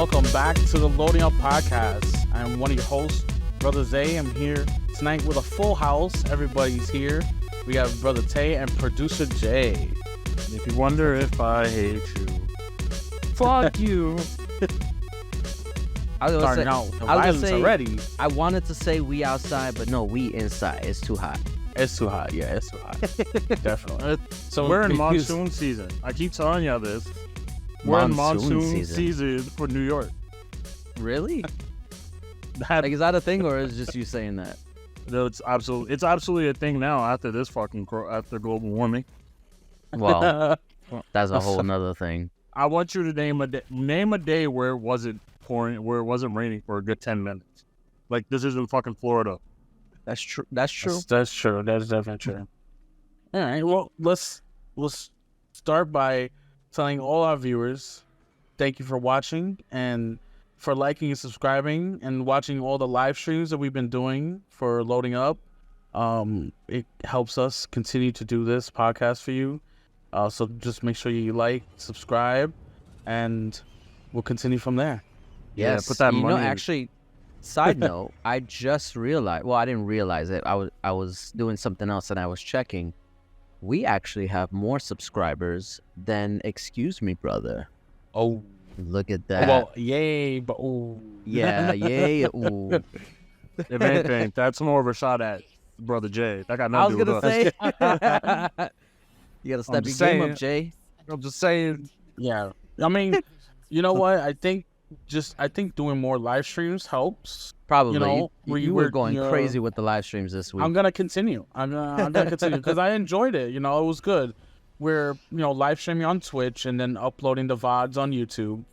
welcome back to the Loading Up Podcast. I'm one of your hosts, Brother Tay. I'm here tonight with a full house. Everybody's here. We have Brother Tay and Producer Jay. If you wonder if I hate you, fuck you. I was starting out the violence already. I wanted to say we outside, but no, we inside. It's too hot. It's too hot. Yeah, it's too hot. Definitely. So we're in monsoon season. I keep telling y'all this. We're in monsoon season for New York. Really? Like, is that a thing, or is it just you saying that? No, it's absolutely a thing now after this after global warming. Well, that's a whole nother thing. I want you to name a day where it wasn't pouring, where it wasn't raining for a good 10 minutes. Like, this isn't fucking Florida. That's true. That's true. That's true. That's definitely true. All right. Well, let's start by telling all our viewers, thank you for watching and for liking and subscribing and watching all the live streams that we've been doing for Loading Up. It helps us continue to do this podcast for you. So just make sure you like, subscribe, and we'll continue from there. Yes. Yeah, put that money. Actually, side note, I just realized. Well, I didn't realize it. I was doing something else and I was checking. We actually have more subscribers than Excuse Me, Brother. Oh, look at that. Well, yay, but ooh. Yeah, yay, ooh. If anything, that's more of a shot at Brother Jay. That got nothing to do with us. I was gonna say. You gotta step your game up, Jay. I'm just saying. Yeah, I mean, you know what? I think doing more live streams helps. Probably. You know, you were going crazy with the live streams this week. I'm gonna continue. I'm gonna continue because I enjoyed it. You know, it was good. We're live streaming on Twitch and then uploading the VODs on YouTube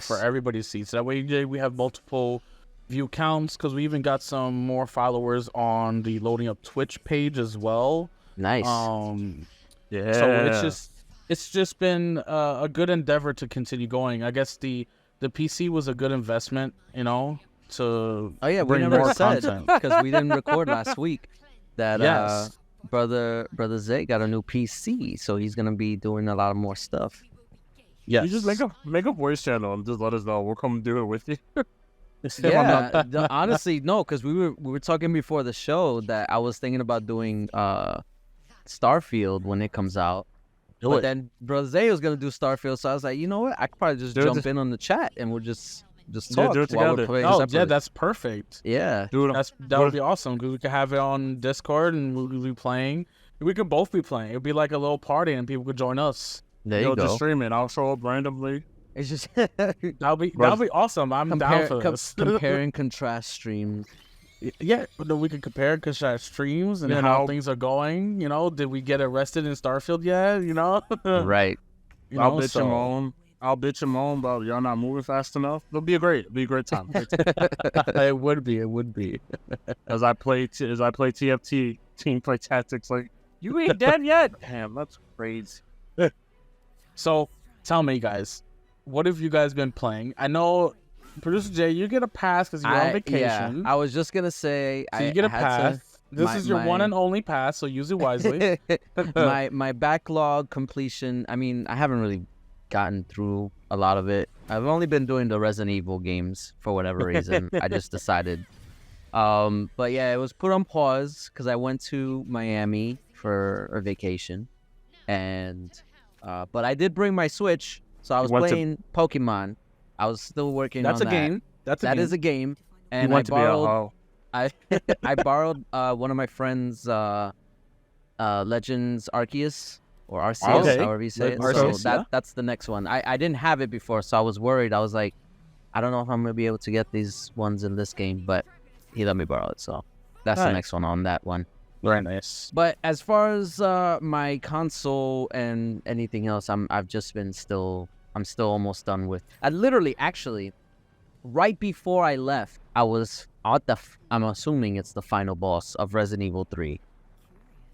for everybody to see. So that way we have multiple view counts because we even got some more followers on the Loading Up Twitch page as well. Nice. Yeah. So it's just been a good endeavor to continue going. I guess the PC was a good investment, to we never said because we didn't record last week that yes. Brother Zay got a new PC, so he's gonna be doing a lot of more stuff. Yeah, you just make a voice channel and just let us know. We'll come do it with you. Yeah, honestly, no, because we were talking before the show that I was thinking about doing Starfield when it comes out. But then Brother Zay was gonna do Starfield, so I was like, you know what? I could probably just jump in on the chat and we'll just talk do it while together. we're playing Oh, separately. yeah, that's perfect. Yeah, That would be awesome because we could have it on Discord and we'll be playing. We could both be playing. It'd be like a little party and people could join us. there you go. Just stream it. I'll show up randomly. It's just That'll be awesome. I'm down for this. compare and contrast streams. Yeah, we could compare and contrast streams and how things are going. Did we get arrested in Starfield yet? Right. I'll bitch and moan about y'all not moving fast enough. It'll be a great time. It would be. As I play TFT, team play tactics, like, you ain't dead yet. Damn, that's crazy. So tell me, guys, what have you guys been playing? I know, Producer Jay, you get a pass because you're on vacation. Yeah, I was just gonna say, so you get a pass. This is your one and only pass, so use it wisely. my backlog completion. I mean, I haven't really gotten through a lot of it. I've only been doing the Resident Evil games for whatever reason. I just decided. But yeah, it was put on pause because I went to Miami for a vacation, and but I did bring my Switch, so I was playing Pokemon. I was still working on that. That's a game. That is a game. And I borrowed one of my friends' Legends Arceus or Arceus, however you say it. Arceus, so that's the next one. I didn't have it before, so I was worried. I was like, I don't know if I'm gonna be able to get these ones in this game, but he let me borrow it, so that's the next one on that one. Very nice. But as far as my console and anything else, I'm still almost done with. I literally, actually, right before I left, I was I'm assuming it's the final boss of Resident Evil 3.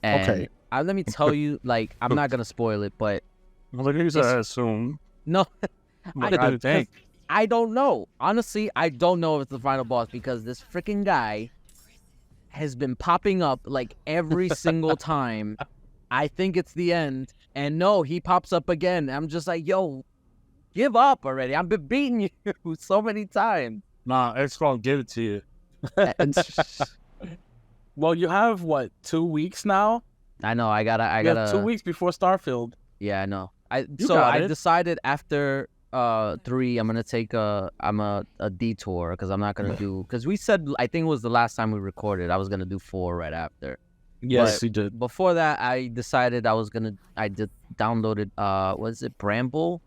And okay. Let me tell you, like, I'm not gonna spoil it, but Look at you, I assume. no, I think. I don't know. Honestly, I don't know if it's the final boss because this freaking guy has been popping up like every single time. I think it's the end, and no, he pops up again. I'm just like, yo, Give up already. I've been beating you so many times. Nah, X gonna give it to you. Well, you have what, 2 weeks now? I know. I gotta. You have 2 weeks before Starfield. Yeah, I know. I got it. decided after 3, I'm gonna take a detour because I'm not gonna do, because we said, I think it was the last time we recorded, I was gonna do 4 right after. Yes, But you did. Before that, I decided I did downloaded was it Bramble?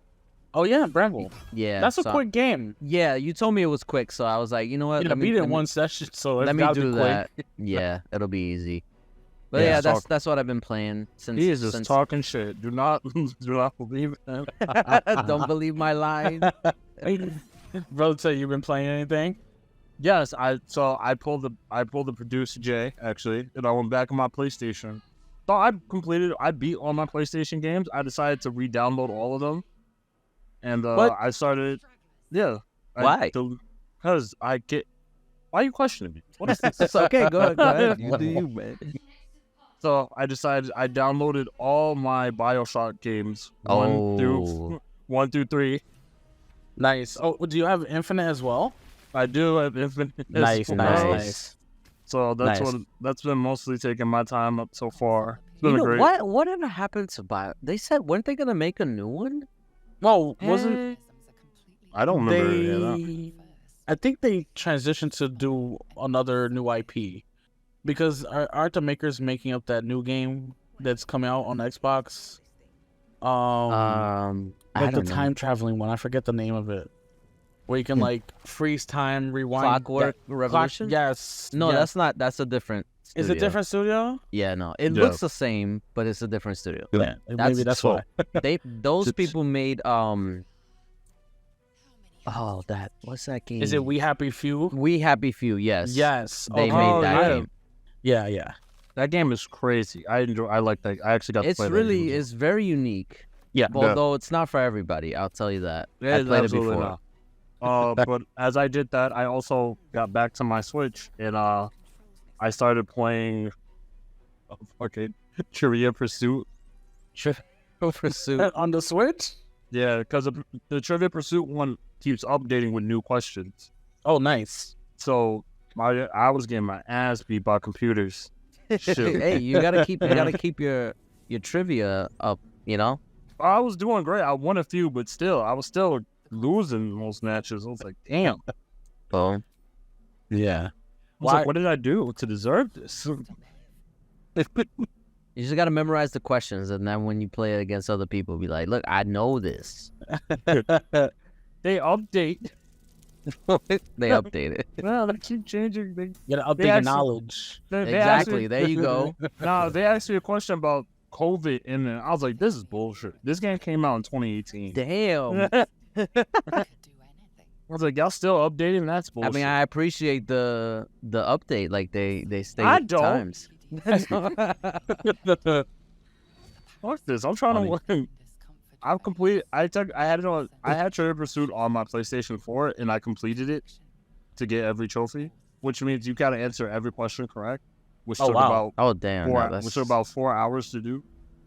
Oh yeah, Bramble. Yeah, That's a so- quick game. Yeah, you told me it was quick, so I was like, you know what? Yeah, let me, beat it let in me- one session, so it's let me gotta do be quick. that. Yeah, it'll be easy. But Yeah, yeah, talk- that's what I've been playing since. He is just since talking shit. Do not believe him. Don't believe my line. Brother Tay, you been playing anything? Yes, I pulled the producer J actually, and I went back on my PlayStation. So I beat all my PlayStation games. I decided to re-download all of them, and What? I started. Yeah. Why? Because I get. Why are you questioning me? What is this? It's okay. Go ahead. You do you, man. So I decided I downloaded all my BioShock games, Oh. 1 through 3. Nice. Oh, do you have Infinite as well? I do have Infinite. as Nice, well. nice. So that's Nice. that's been mostly taking my time up so far. It's You been know, great. whatever happened to Bio? They said, weren't they gonna make a new one? Well, wasn't I don't remember. Yeah, no. they? I think they transitioned to do another new IP because aren't the makers making up that new game that's coming out on Xbox? I Like the don't know. time traveling one. I forget the name of it. Where you can like freeze time, rewind. Clockwork that- Revolution? Yes. No, yes. that's not. That's a different. Is Studio. it different studio? Yeah, no. It Yeah. looks the same, but it's a different studio. Yeah. Maybe that's so- why. Those people made Oh, what's that game? Is it We Happy Few? We Happy Few? Yes. Yes. They okay. made that yeah. game. Yeah, yeah. That game is crazy. I like that. I actually got to It's play really that game. is very unique. Yeah. Although it's not for everybody, I'll tell you that. It I is played it absolutely before. not. But as I did that, I also got back to my Switch and I started playing fucking Trivia Pursuit. Pursuit. On the Switch? Yeah, because the Trivia Pursuit one keeps updating with new questions. Oh, nice. So I was getting my ass beat by computers. Shoot. Hey, you gotta keep your trivia up. You know. I was doing great. I won a few, but still, I was still losing most matches. I was like, damn. Boom. Yeah. I was like, what did I do to deserve this? You just gotta memorize the questions, and then when you play it against other people, be like, "Look, I know this." They update. They update it. Well, they keep changing. You gotta update They your actually- knowledge. They asked Exactly. me- There you go. Nah, they asked me a question about COVID, and then I was like, this is bullshit. This game came out in 2018. Damn. I was like, y'all still updating? That's I bullshit. mean, I appreciate the update. Like they stay I with don't. times. Fuck this. I'm trying to win. I've completed. I had Trivia Pursuit on my PlayStation 4, and I completed it to get every trophy, which means you gotta answer every question correct, which Oh, took wow. about Oh damn. four, No, that's, which took about 4 hours to do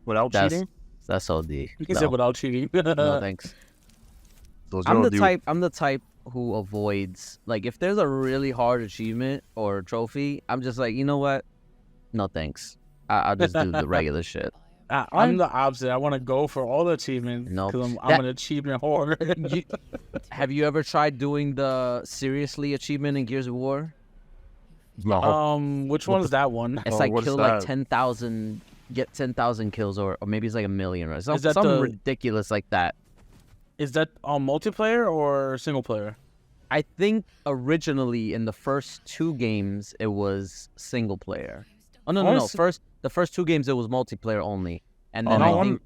without that's cheating. that's OD. He No, said without cheating. no thanks. So I'm zero the do- type. I'm the type who avoids, like, if there's a really hard achievement or trophy, I'm just like, you know what? No thanks. I'll just do the regular shit. I'm the opposite. I want to go for all the achievements Nope. because I'm That- an achievement whore. Have you ever tried doing the seriously achievement in Gears of War? No. Which one is that one? It's Oh, like what is kill like that? 10,000, get 10,000 kills, or maybe it's like 1,000,000 or Is that something the- ridiculous like that. Is that on multiplayer or single player? I think originally in the first 2 games it was single player. Oh no. The first 2 games it was multiplayer only, and then no, I one- think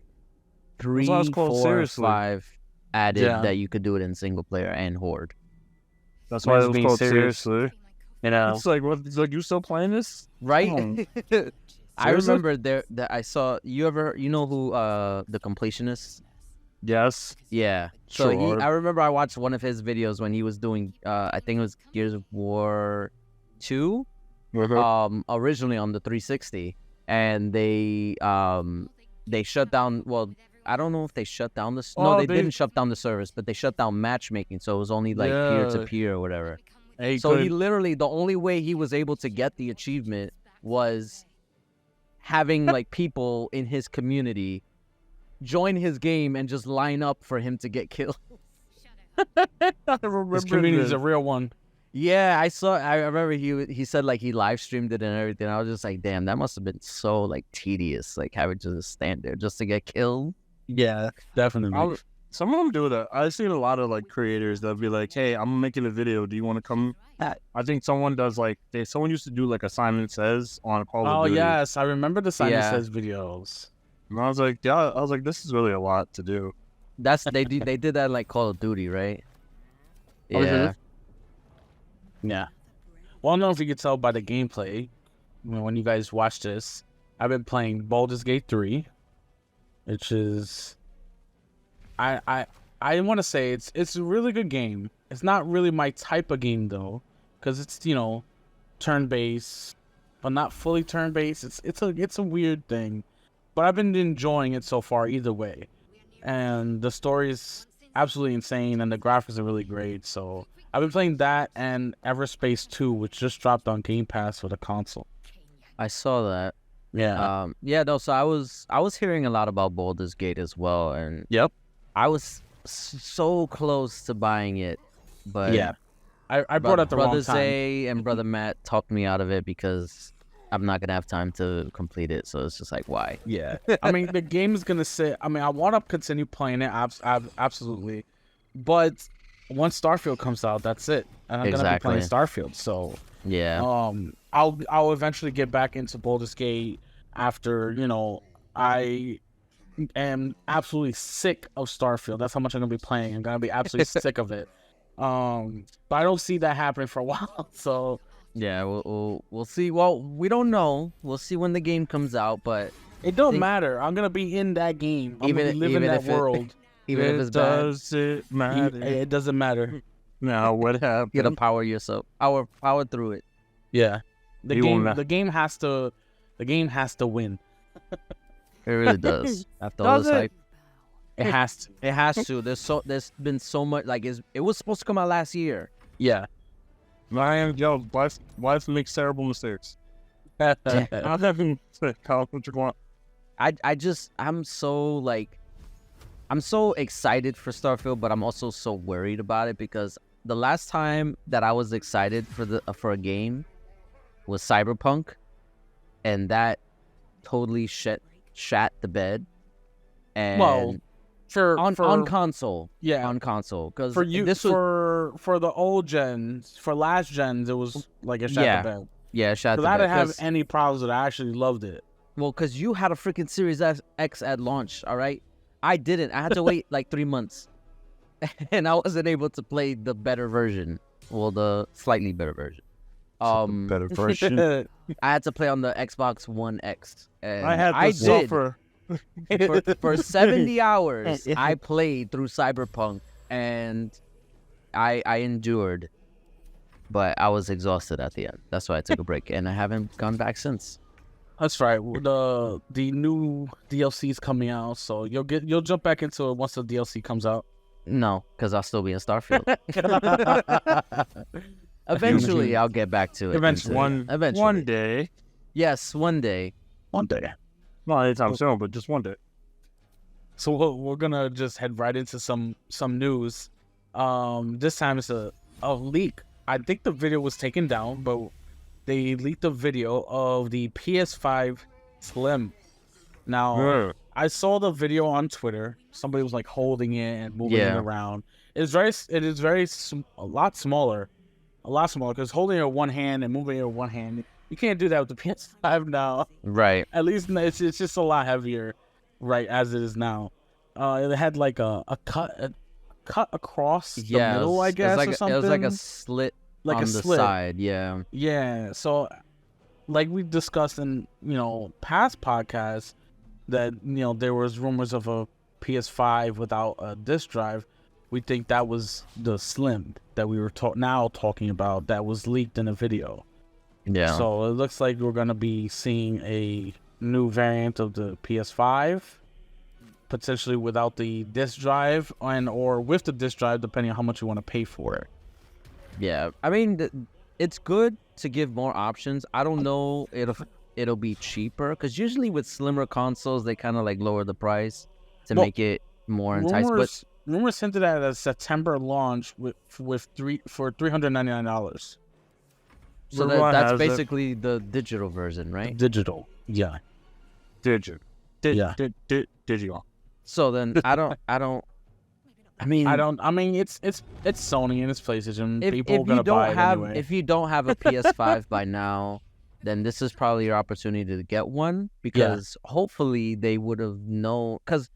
3, why it's called 4, seriously. 5 added Yeah. that you could do it in single player and horde. That's Mine's why it was being called serious. seriously. You know. It's like, what? It's like, you still playing this? Right? I Seriously? remember that I saw you know who the completionist. Yes. Yeah. So Sure. I remember I watched one of his videos when he was doing I think it was Gears of War 2 originally on the 360, and they shut down, well, I don't know if they shut down the. Oh, No, they they- didn't shut down the service, but they shut down matchmaking, so it was only like peer to peer or whatever. Hey, So he literally, the only way he was able to get the achievement was having like people in his community join his game and just line up for him to get killed. I remember His community is this. a real one. Yeah, I remember he said like he live streamed it and everything. I was just like, damn, that must have been so like tedious, like having to just stand there just to get killed. Yeah, definitely. Some of them do that. I've seen a lot of like creators that'll be like, "Hey, I'm making a video. Do you want to come?" I think someone does like someone used to do like a Simon Says on Call of Oh Duty. yes, I remember the Simon Yeah. Says videos. And I was like, yeah, I was like, this is really a lot to do. That's they did that in, like Call of Duty, right? Oh, is it? Yeah. Yeah. Well, I don't know if you could tell by the gameplay when you guys watch this. I've been playing Baldur's Gate 3, which is I want to say it's a really good game. It's not really my type of game though, because it's turn-based, but not fully turn-based. It's a weird thing, but I've been enjoying it so far either way, and the story is absolutely insane, and the graphics are really great. So I've been playing that and Everspace 2, which just dropped on Game Pass for the console. I saw that. Yeah. No, so I was hearing a lot about Baldur's Gate as well, and Yep. I was so close to buying it, but Yeah. I brought it the wrong Brother time. Tay and Brother Matt talked me out of it because I'm not gonna have time to complete it. So it's just like, why? Yeah. I mean, the game is gonna sit. I mean, I want to continue playing it. Absolutely. But once Starfield comes out, that's it. And I'm gonna be playing Starfield. So Yeah. I'll eventually get back into Baldur's Gate after I am absolutely sick of Starfield. That's how much I'm gonna be playing. I'm gonna be absolutely sick of it. But I don't see that happening for a while. So Yeah, we'll see. Well, we don't know. We'll see when the game comes out, but it don't matter. I'm gonna be in that game. I'm gonna be living that world. Even if it's bad, Does it matter? It doesn't matter. Now what happened? you gotta power yourself. Power through it. Yeah, the You game. won't- The game has to win. It really does. After all Does this it? hype, It has to. it has to. There's been so much. Like it was supposed to come out last year. Yeah. Life makes terrible mistakes. Yeah. I'm having call what you want. I'm so excited for Starfield, but I'm also so worried about it because the last time that I was excited for a game was Cyberpunk, and that totally shat the bed. And Well, on console, yeah, on console, because for you this was for the old gens, for last gens, it was like a shot Yeah. the bed. yeah, shat the Because I bed. didn't have 'Cause- any problems with it. I actually loved it. Well, because you had a freaking Series X at launch, all right? I didn't. I had to wait like 3 months. And I wasn't able to play the better version. Well, the slightly better version. Better version. I had to play on the Xbox One X. And I had to did. suffer. For 70 hours, I played through Cyberpunk, and I endured. But I was exhausted at the end. That's why I took a break, and I haven't gone back since. That's right. The new DLC is coming out, so you'll jump back into it once the DLC comes out. No, because I'll still be in Starfield. Eventually, I'll get back to it. Eventually. Eventually. One day. Yes, one day. One day. Not anytime soon, but just one day. So we're gonna just head right into some news. This time it's a leak. I think the video was taken down, but they leaked a video of the PS5 Slim. Now, Yeah. I saw the video on Twitter. Somebody was like holding it and moving it Yeah. around. It is a lot smaller, because holding it with one hand and moving it with one hand, you can't do that with the PS5 now. Right. At least it's just a lot heavier, right, as it is now. It had like a cut across the middle, I guess, or something. It was like a slit Like on a the slit. side. Yeah. Yeah, so like we discussed in past podcasts that there was rumors of a PS5 without a disc drive. We think that was the Slim that we were talking about that was leaked in a video. Yeah. So it looks like we're gonna be seeing a new variant of the PS5, potentially without the disc drive or with the disc drive, depending on how much you want to pay for it. Yeah, I mean, it's good to give more options. I don't know it'll be cheaper because usually with slimmer consoles they kind of like lower the price to make it more enticing. But rumors hinted at a September launch for $399. So that's basically the digital version, right? Digital, yeah. Digital. Digital. So then I mean, it's Sony and it's PlayStation. People if gonna you don't buy it have anyway. if you don't have a PS5 by now, then this is probably your opportunity to get one because hopefully they would have known. Because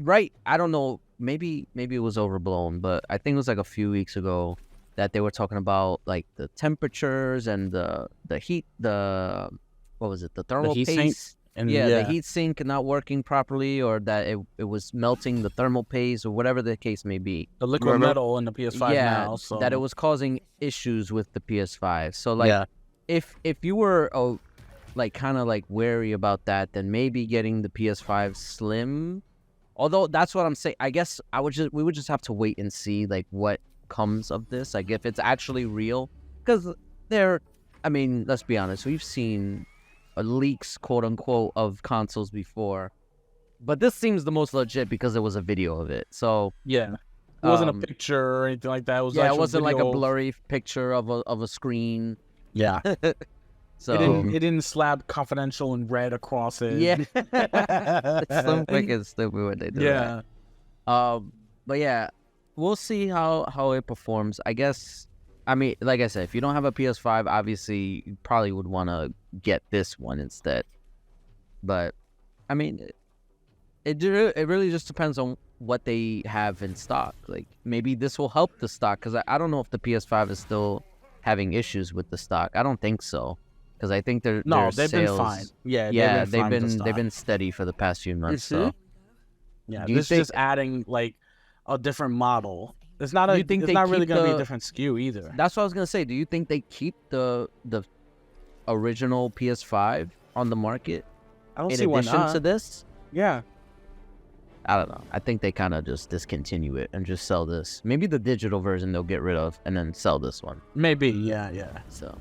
I don't know, maybe it was overblown, but I think it was like a few weeks ago that they were talking about like the temperatures and the heat, what was it, the thermal paste. And the heat sink not working properly, or that it was melting the thermal paste, or whatever the case may be. The liquid metal in the PS5 now. So. That it was causing issues with the PS5. So like, if you were like kind of like wary about that, then maybe getting the PS5 Slim. Although that's what I'm saying. I guess we would just have to wait and see like what comes of this. Like if it's actually real, because let's be honest, we've seen leaks, quote unquote, of consoles before, but this seems the most legit because there was a video of it. So it wasn't a picture or anything like that. It was it wasn't like a blurry picture of a screen. Yeah. So it didn't slap confidential in red across it. Yeah. It's so freaking stupid when they do that. But yeah, we'll see how it performs. I guess. I mean, like I said, if you don't have a PS5, obviously you probably would want to get this one instead. But I mean, it really just depends on what they have in stock. Like maybe this will help the stock, because I don't know if the PS5 is still having issues with the stock. I don't think so, because I think they've been fine. They've been steady for the past few months. So yeah, this is just adding like a different model. It's not really going to be a different SKU either. That's what I was going to say. Do you think they keep the original PS5 on the market? I don't see why not. In addition to this? Yeah. I don't know. I think they kind of just discontinue it and just sell this. Maybe the digital version they'll get rid of and then sell this one. Maybe, yeah. So,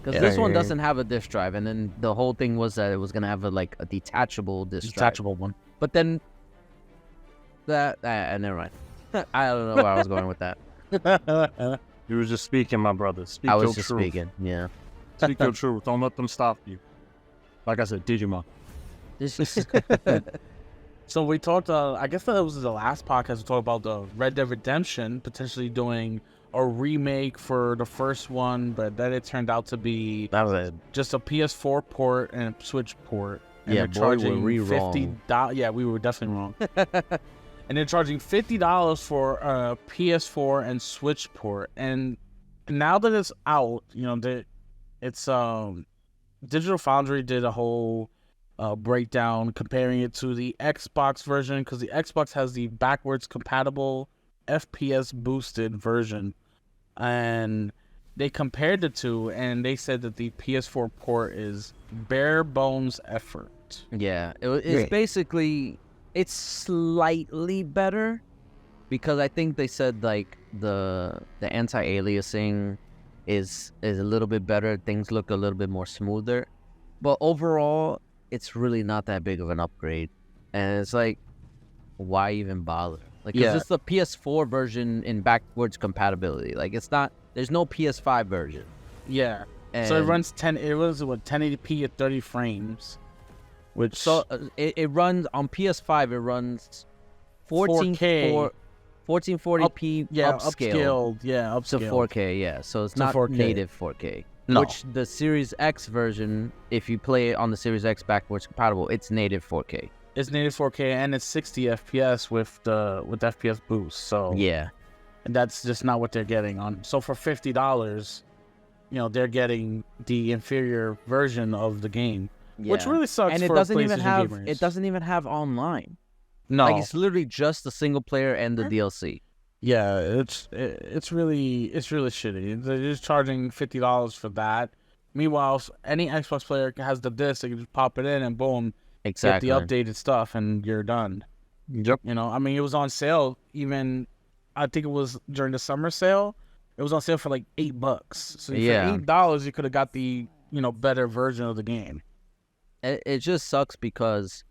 because this one doesn't have a disc drive, and then the whole thing was that it was going to have a detachable disc drive. Detachable one. But then never mind. I don't know where I was going with that. You were just speaking, my brother. I was just speaking, yeah. Speak your truth. Don't let them stop you. Like I said, Digimon. So we talked, I guess that was the last podcast, we talked about the Red Dead Redemption potentially doing a remake for the first one, but then it turned out to be just a PS4 port and a Switch port. And yeah, charging $50. Yeah, we were definitely wrong. And they're charging $50 for a PS4 and Switch port. And now that it's out, it's Digital Foundry did a whole breakdown comparing it to the Xbox version, because the Xbox has the backwards compatible FPS boosted version. And they compared the two, and they said that the PS4 port is bare bones effort. Yeah, it's basically... It's slightly better, because I think they said like the anti-aliasing is a little bit better. Things look a little bit more smoother, but overall, it's really not that big of an upgrade. And it's like, why even bother? Like, because it's the PS4 version in backwards compatibility. Like, it's not. There's no PS5 version. Yeah. So it runs 1080p at 30 frames. It runs on PS5. It runs 1440p upscaled to 4K. Yeah, so it's not 4K. Native 4K. No. Which the Series X version, if you play it on the Series X backwards compatible, it's native 4K. It's native 4K and it's 60 FPS with FPS boost. So yeah, and that's just not what they're getting on. So for $50, they're getting the inferior version of the game. Yeah. Which really sucks. And it doesn't even have gamers. It doesn't even have online. No, like it's literally just the single player and the DLC. Yeah, it's really shitty. They're just charging $50 for that. Meanwhile, any Xbox player has the disc. They can just pop it in and boom, get the updated stuff, and you're done. Yep. You know, I mean, it was on sale. Even I think it was during the summer sale. It was on sale for like $8. So Yeah. for $8, you could have got the better version of the game. It just sucks because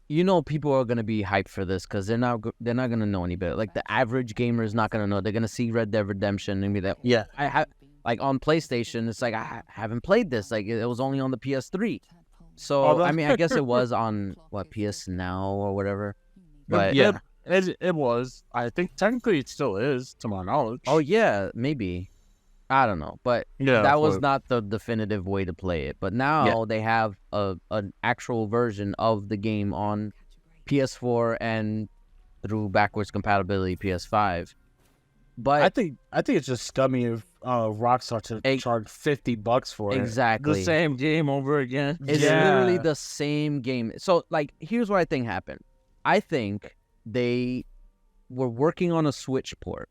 people are gonna be hyped for this because they're not gonna know any better. Like the average gamer is not gonna know. They're gonna see Red Dead Redemption and be like, Yeah. I have like on PlayStation. It's like I haven't played this. Like it was only on the PS3. So I mean, I guess it was on PS Now or whatever. But yeah, it was. I think technically it still is, to my knowledge. oh yeah, maybe. I don't know, but Yeah, that was not the definitive way to play it. But now they have an actual version of the game on PS4 and through backwards compatibility PS5. But I think it's just scummy of Rockstar to charge $50 for it. exactly the same game over again. It's literally the same game. So like, here's what I think happened. I think they were working on a Switch port,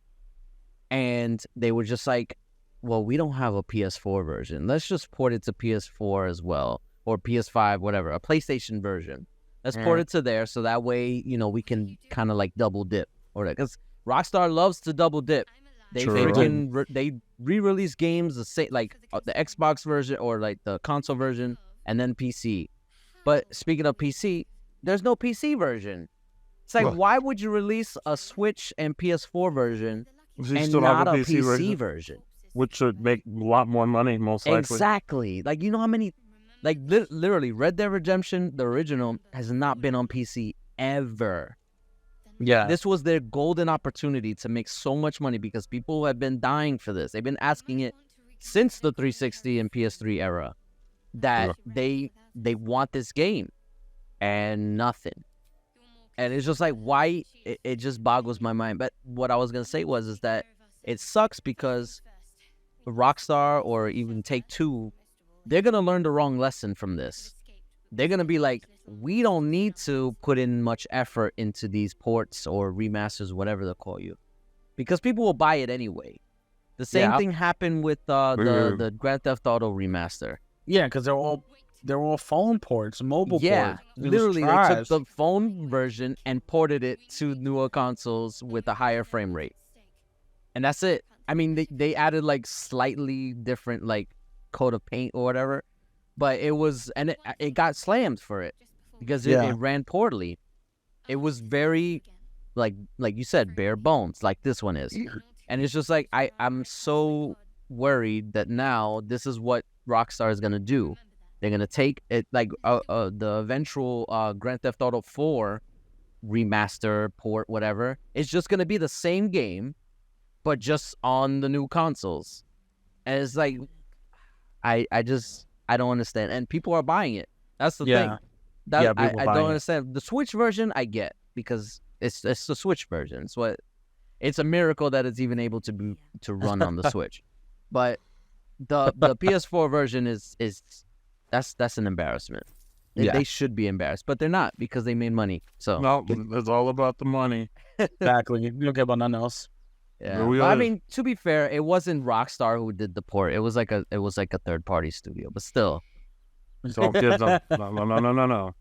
and they were just like, well, we don't have a PS4 version. Let's just port it to PS4 as well, or PS5, whatever, a PlayStation version. Let's port it to there, so that way, we can kind of like double dip, or because Rockstar loves to double dip. They they re-release games the same, like the Xbox version or like the console version, and then PC. But speaking of PC, there's no PC version. It's like, why would you release a Switch and PS4 version and not a PC version? Which should make a lot more money, most likely. Exactly. Like, how many, like, literally, Red Dead Redemption, the original, has not been on PC ever. Yeah. This was their golden opportunity to make so much money because people have been dying for this. They've been asking it since the 360 and PS3 era that they want this game, and nothing. And it's just like, why? It just boggles my mind. But what I was going to say is that it sucks because Rockstar or even Take-Two, they're going to learn the wrong lesson from this. They're going to be like, we don't need to put in much effort into these ports or remasters, whatever they'll call you, because people will buy it anyway. The same thing happened with the Grand Theft Auto remaster. Yeah, because they're all phone ports, mobile ports. Yeah, literally, they took the phone version and ported it to newer consoles with a higher frame rate. And that's it. I mean, they added like slightly different like coat of paint or whatever, but it got slammed for it because it ran poorly. It was very like you said, bare bones, like this one is. And it's just like I'm so worried that now this is what Rockstar is gonna do. They're gonna take it like the eventual Grand Theft Auto 4 remaster port, whatever. It's just gonna be the same game, but just on the new consoles. And it's like, I don't understand. And people are buying it. That's the thing. I don't understand. The Switch version I get because it's the Switch version. It's a miracle that it's even able to run on the Switch. But the PS4 version is that's an embarrassment. They should be embarrassed, but they're not because they made money. So no, it's all about the money. Exactly. You don't care about nothing else. Yeah, but, I mean, to be fair, it wasn't Rockstar who did the port. It was like a third party studio, but still. Don't give them. No.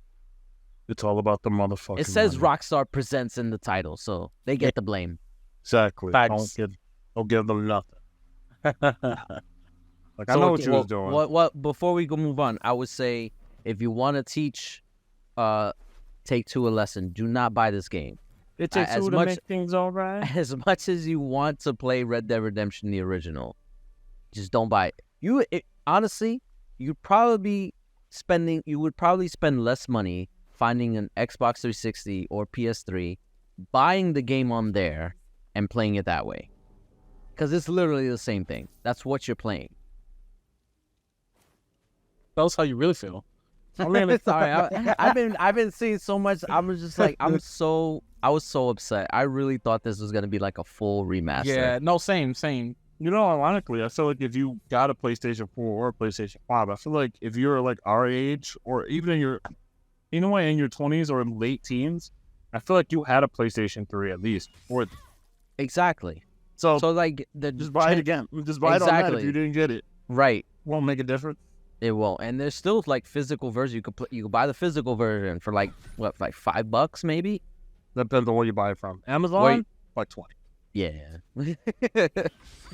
It's all about the motherfucking. It says money. Rockstar Presents in the title, so they get the blame. Exactly. Facts. Don't give them nothing. Like, I know what you was doing. What before we go move on, I would say if you want to teach Take-Two a lesson, do not buy this game. It takes two to make things all right. As much as you want to play Red Dead Redemption, the original, just don't buy it. Honestly, you would probably spend less money finding an Xbox 360 or PS3, buying the game on there, and playing it that way. Because it's literally the same thing. That's what you're playing. Tell us how you really feel. I mean, sorry, I've been seeing so much. I was just like, I was so upset. I really thought this was gonna be like a full remaster. Yeah, no, same. You know, ironically, I feel like if you got a PlayStation 4 or a PlayStation 5, I feel like if you're like our age or even in your 20s or late teens, I feel like you had a PlayStation 3 at least. Or exactly. So like just buy it again. Just buy it on that if you didn't get it. Right. Won't make a difference. It won't. And there's still like physical versions. You could buy the physical version for like $5 maybe. Depends on where you buy it from. Amazon, like 20. Yeah.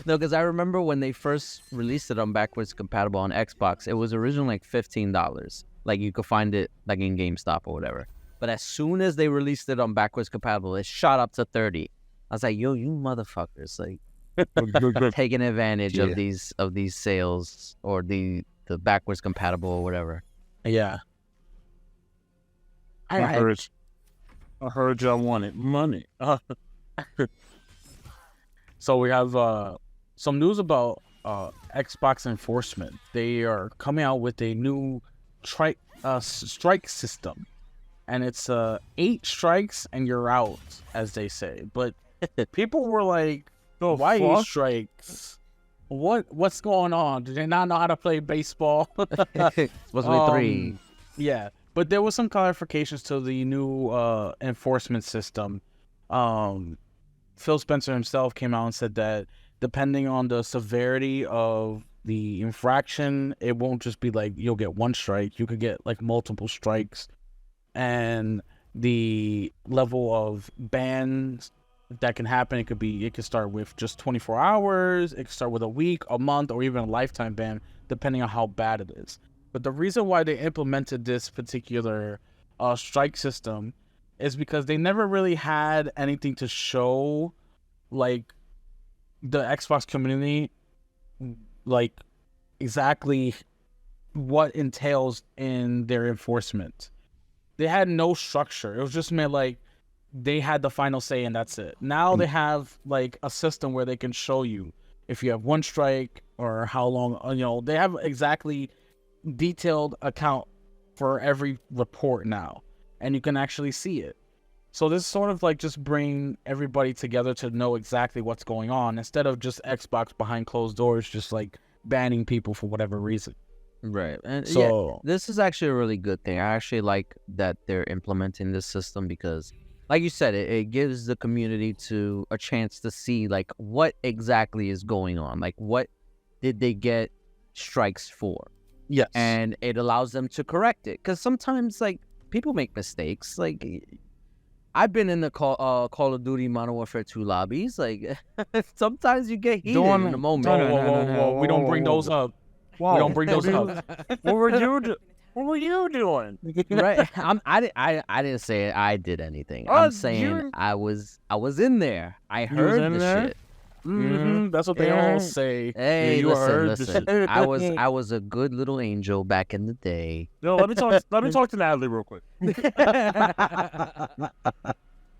No, because I remember when they first released it on backwards compatible on Xbox, it was originally like $15. Like you could find it like in GameStop or whatever. But as soon as they released it on backwards compatible, it shot up to 30. I was like, yo, you motherfuckers, like taking advantage of these sales or the backwards compatible or whatever. Yeah. I heard y'all wanted money. So we have some news about Xbox enforcement. They are coming out with a new strike system, and it's 8 strikes and you're out, as they say. But people were like, "Why 8 strikes? What's going on? Do they not know how to play baseball?" Supposed to be 3. Yeah, but there was some clarifications to the new enforcement system. Phil Spencer himself came out and said that depending on the severity of the infraction, it won't just be like you'll get 1 strike. You could get like multiple strikes. And the level of bans that can happen, it could start with just 24 hours. It could start with a week, a month, or even a lifetime ban, depending on how bad it is. But the reason why they implemented this particular strike system is because they never really had anything to show, like, the Xbox community, like, exactly what entails in their enforcement. They had no structure. It was just meant, like, they had the final say and that's it. Now they have, like, a system where they can show you if you have 1 strike or how long, they have exactly detailed account for every report now. And you can actually see it. So this sort of like just bring everybody together to know exactly what's going on instead of just Xbox behind closed doors just like banning people for whatever reason. Right. And so this is actually a really good thing. I actually like that they're implementing this system because, like you said, it gives the community a chance to see like what exactly is going on. Like what did they get strikes for? Yes. And it allows them to correct it. Because sometimes like people make mistakes. Like I've been in the Call of Duty Modern Warfare 2 lobbies. Like sometimes you get heated in the moment. Whoa. We don't bring those up. Wow. We don't bring those up. What were you doing? Right? I didn't say I did anything. I'm saying I was in there. I heard the shit. Mm-hmm. That's what they all say. Hey, you listen. I was a good little angel back in the day. No, let me talk to Natalie real quick.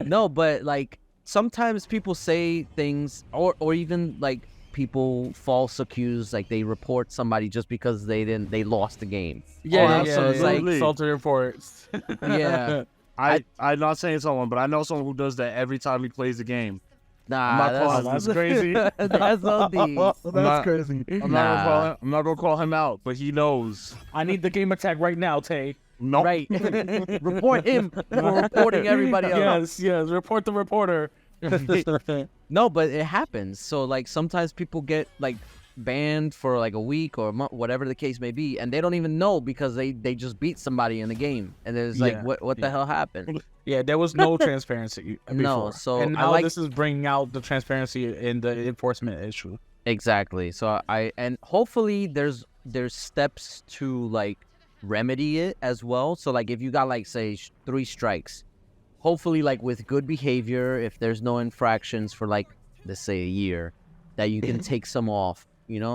No, but like sometimes people say things, or even like people false accuse, like they report somebody just because they lost the game. Yeah, absolutely. Like salty reports. Yeah. I'm not saying someone, but I know someone who does that every time he plays the game. Nah, that's crazy. That's OD. That's crazy. I'm not gonna call him out, but he knows. I need the game attack right now, Tay. No. Right. Report him for reporting everybody else. Yes. Report the reporter. No, but it happens. So like sometimes people get like banned for like a week or a month, whatever the case may be, and they don't even know because they just beat somebody in the game, and there's like what the hell happened? Yeah, there was no transparency before. No, so and now this is bringing out the transparency in the enforcement issue. Exactly. So and hopefully there's steps to like remedy it as well. So like if you got like say 3 strikes, hopefully like with good behavior, if there's no infractions for like let's say a year, that you can take some off.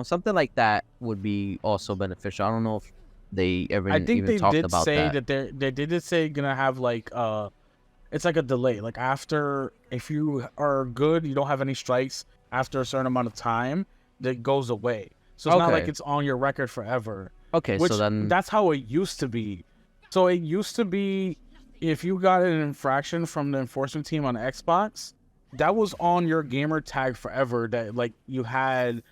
Something like that would be also beneficial. I don't know if they ever even talked about that. I think they did say gonna have like it's like a delay. Like after, if you are good, you don't have any strikes after a certain amount of time, that goes away. So it's not like it's on your record forever. Okay, so then that's how it used to be. So it used to be if you got an infraction from the enforcement team on Xbox, that was on your gamer tag forever. That like you had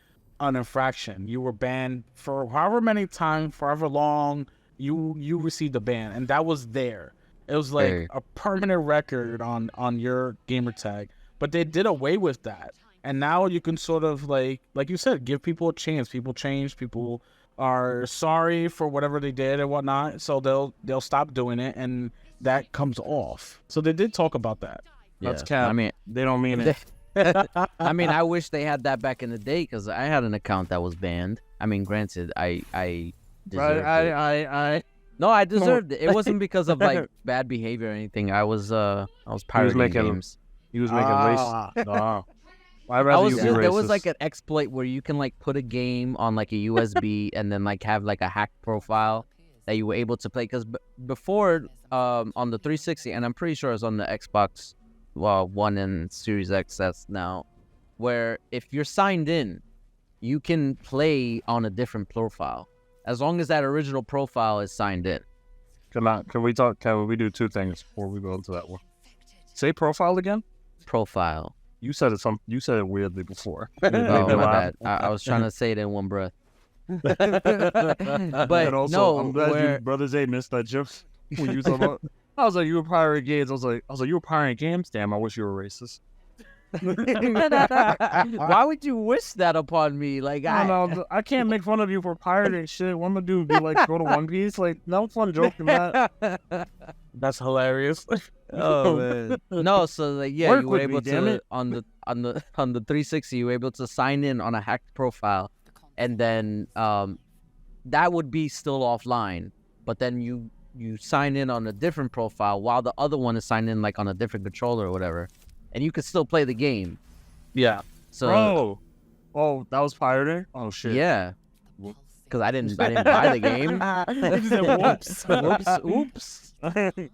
an infraction, you were banned for however many times, forever long. You received a ban, and that was there. It was like a permanent record on your gamer tag. But they did away with that, and now you can sort of like you said, give people a chance. People change. People are sorry for whatever they did and whatnot, so they'll stop doing it, and that comes off. So they did talk about that. That's Yeah. cap. I mean, They don't mean it. I mean, I wish they had that back in the day because I had an account that was banned. I mean, granted, I deserved it. No, I deserved it. It wasn't because of like bad behavior or anything. I was pirating making- games. He was making race. No. I'd I rather was you be there was racist. like an exploit where you can like put a game on like a USB and then like have like a hacked profile that you were able to play. Because before on the 360, and I'm pretty sure it's on the Xbox One and Series XS now, where if you're signed in, you can play on a different profile as long as that original profile is signed in. Can we talk? Can we do two things before we go into that one? Say profile again. Profile. You said it. You said it weirdly before. Oh, my bad. I was trying to say it in one breath. But And also, no, I'm glad where... you Brother Tay missed that joke when you talking about. I was like, you were pirating games. I was like, you were pirating games. Damn, I wish you were racist. Why would you wish that upon me? Like I don't know. I can't make fun of you for pirating shit. What I'm gonna do? Be like, go to One Piece? Like, no fun joking that. That's hilarious. Oh man. No, so like yeah, Work you were with me, able damn to it. on the 360, you were able to sign in on a hacked profile, and then that would be still offline. But then you sign in on a different profile while the other one is signed in like on a different controller or whatever, and you could still play the game. Yeah. So Bro. Oh, that was pirating? Oh shit. yeah, because I didn't buy the game. He said, whoops. Oops. It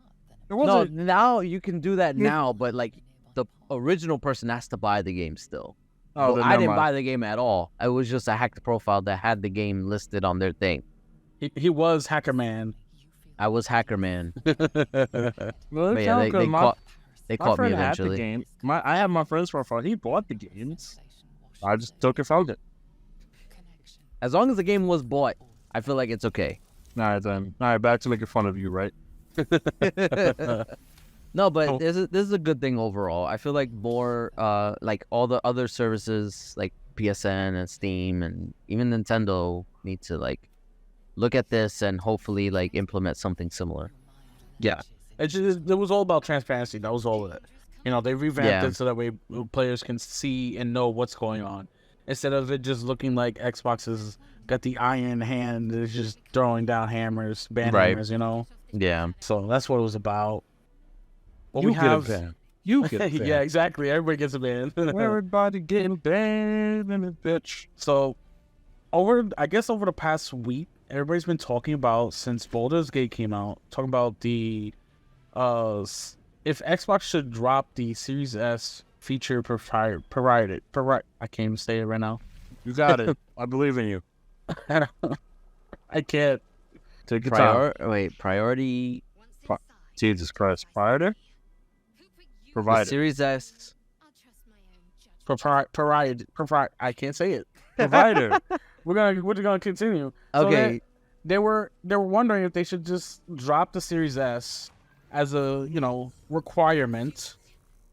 No, wasn't. now you can do that now, but like the original person has to buy the game still. Oh, Well, then I never didn't mind. buy the game at all. It was just a hacked profile that had the game listed on their thing. He was Hacker Man. I was Hacker Man. Well, But it's yeah, all good. they my caught my me friend had the eventually. game. I have my friend's profile. He bought the games. I just took and found it. As long as the game was bought, I feel like it's okay. All right, then. All right, back to making fun of you, right? No, but Oh. this is a good thing overall. I feel like more like all the other services like PSN and Steam and even Nintendo need to like look at this and hopefully like implement something similar. Yeah. It was all about transparency. That was all of it. You know, they revamped Yeah. it so that way players can see and know what's going on. Instead of it just looking like Xbox has got the iron hand, it's just throwing down hammers, ban Right. hammers, you know? Yeah. So that's what it was about. What You we get have, a ban. You get a ban. yeah, exactly. Everybody gets a ban. Everybody getting banned in this bitch. So, over the past week, everybody's been talking about, since Baldur's Gate came out, talking about the if Xbox should drop the Series S feature provided. I can't even say it right now. You got it. I believe in you. I can't. Take your time. Priority. Jesus Christ. Provider? The Provider. Series S. I can't say it. Provider. We're gonna continue. So Okay. they were wondering if they should just drop the Series S as a requirement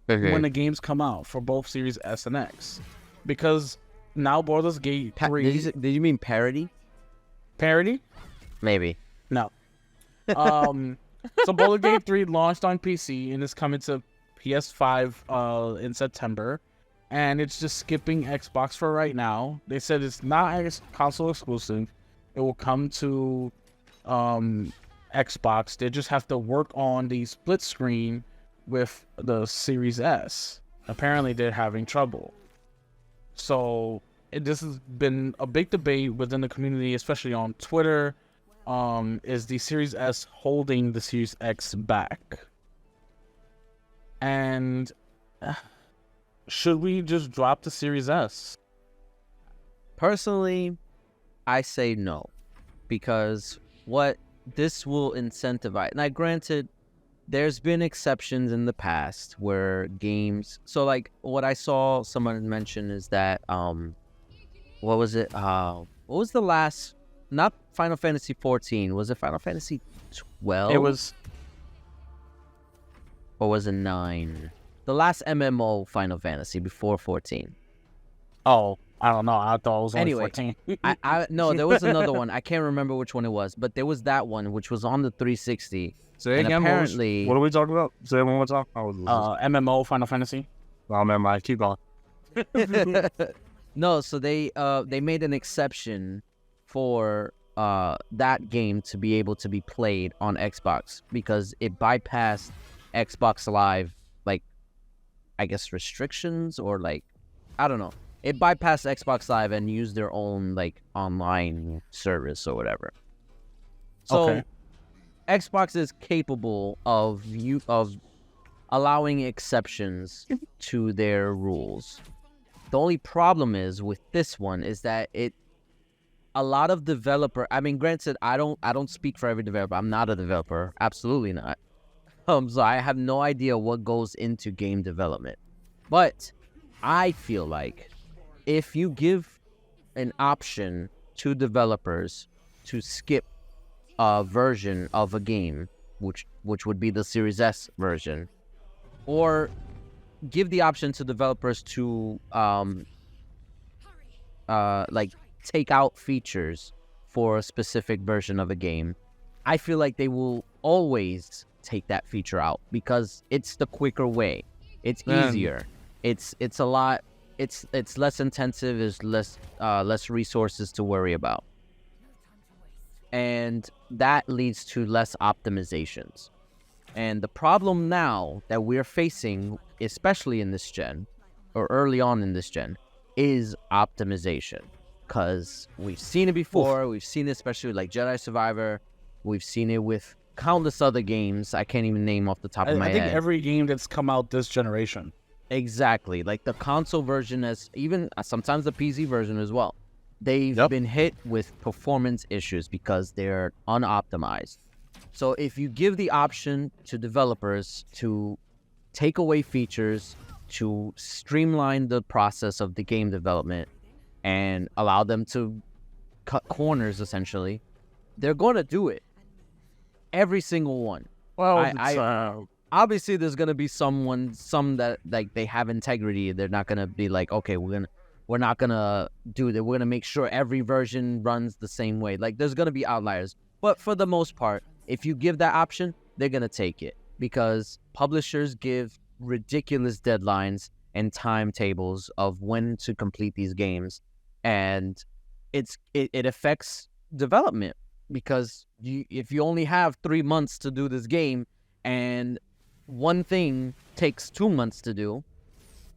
when the games come out for both Series S and X, because now Baldur's Gate 3 Did you mean parody? parody? Maybe. No. So Baldur's Gate 3 launched on PC and is coming to PS5 in September, and it's just skipping Xbox for right now. They said it's not console exclusive. It will come to Xbox. They just have to work on the split screen with the Series S. Apparently they're having trouble. So this has been a big debate within the community, especially on Twitter. Is the Series S holding the Series X back? And should we just drop the Series S? Personally, I say no, because what this will incentivize. Now, granted, there's been exceptions in the past where games. So, like what I saw someone mention is that what was it? What was the last? Not Final Fantasy 14. Was it Final Fantasy 12? It was. Or was it 9? The last MMO Final Fantasy before 14. Oh, I don't know. I thought it was only Anyway, 14. No, there was another one. I can't remember which one it was, but there was that one which was on the 360. Say And again, apparently, what are we talking about? Say it one more time. MMO Final Fantasy. Oh, man, I keep on. no, so they made an exception for that game to be able to be played on Xbox because it bypassed Xbox Live, like, I guess restrictions or like, I don't know. It bypassed Xbox Live and used their own like online service or whatever. So Okay. Xbox is capable of allowing exceptions to their rules. The only problem is with this one is that a lot of I mean, granted, I don't speak for every developer. I'm not a developer, absolutely not. So I have no idea what goes into game development. But I feel like if you give an option to developers to skip a version of a game, which would be the Series S version, or give the option to developers to like take out features for a specific version of a game, I feel like they will always take that feature out because it's the quicker way. It's easier. It's a lot. It's less intensive. There's less resources to worry about, and that leads to less optimizations. And the problem now that we're facing, especially in this gen, or early on in this gen, is optimization. Because we've seen it before. We've seen it especially with like Jedi Survivor. We've seen it with countless other games. I can't even name off the top of my head. I think every game that's come out this generation. Exactly. Like the console version, as even sometimes the PC version as well. They've been hit with performance issues because they're unoptimized. So if you give the option to developers to take away features, to streamline the process of the game development, and allow them to cut corners, essentially, they're going to do it. Every single one. Well, obviously there's going to be some that like they have integrity. They're not going to be like, okay, we're not going to do that. We're going to make sure every version runs the same way. Like there's going to be outliers. But for the most part, if you give that option, they're going to take it because publishers give ridiculous deadlines and timetables of when to complete these games. And it affects development because if you only have 3 months to do this game and one thing takes 2 months to do,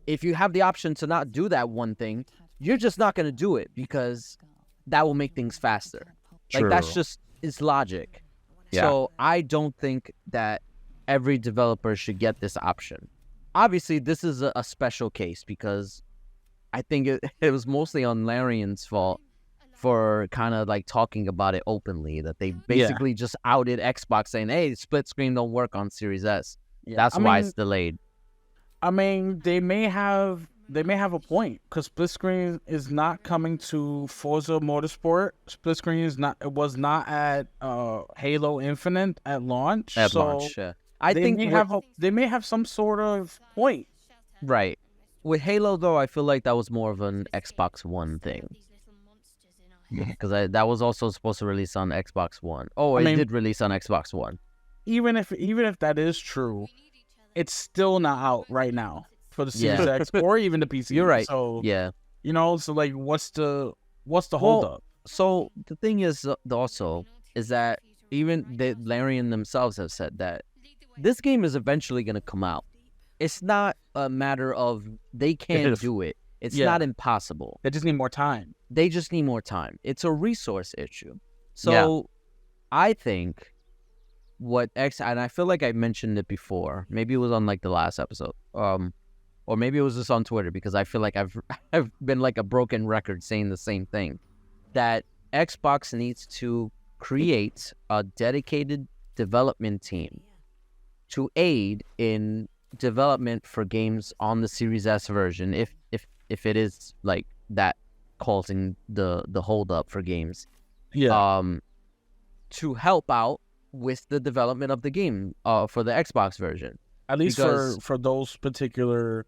if you have the option to not do that one thing, you're just not going to do it because that will make things faster. Like that's just it's logic. Yeah. So I don't think that every developer should get this option. Obviously, this is a special case because I think it was mostly on Larian's fault for kind of like talking about it openly, that they basically just outed Xbox saying, hey, split screen don't work on Series S. Yeah. That's why it's delayed. I mean, they may have a point because split screen is not coming to Forza Motorsport. Split screen was not at Halo Infinite at launch. Yeah. I think they may have some sort of point. Right. With Halo, though, I feel like that was more of an Xbox One thing. Because that was also supposed to release on Xbox One. Oh, it did release on Xbox One. Even if that is true, it's still not out right now for the Series X or even the PC. You're right. So yeah, so like, what's the holdup? So the thing is also is that even the Larian themselves have said that this game is eventually going to come out. It's not a matter of they can't do it. It's not impossible. They just need more time. They just need more time. It's a resource issue. So I think and I feel like I mentioned it before. Maybe it was on like the last episode. Or maybe it was just on Twitter because I feel like I've been like a broken record saying the same thing. That Xbox needs to create a dedicated development team to aid in development for games on the Series S version if it is like that causing the hold up for games. To help out with the development of the game for the Xbox version. At least for those particular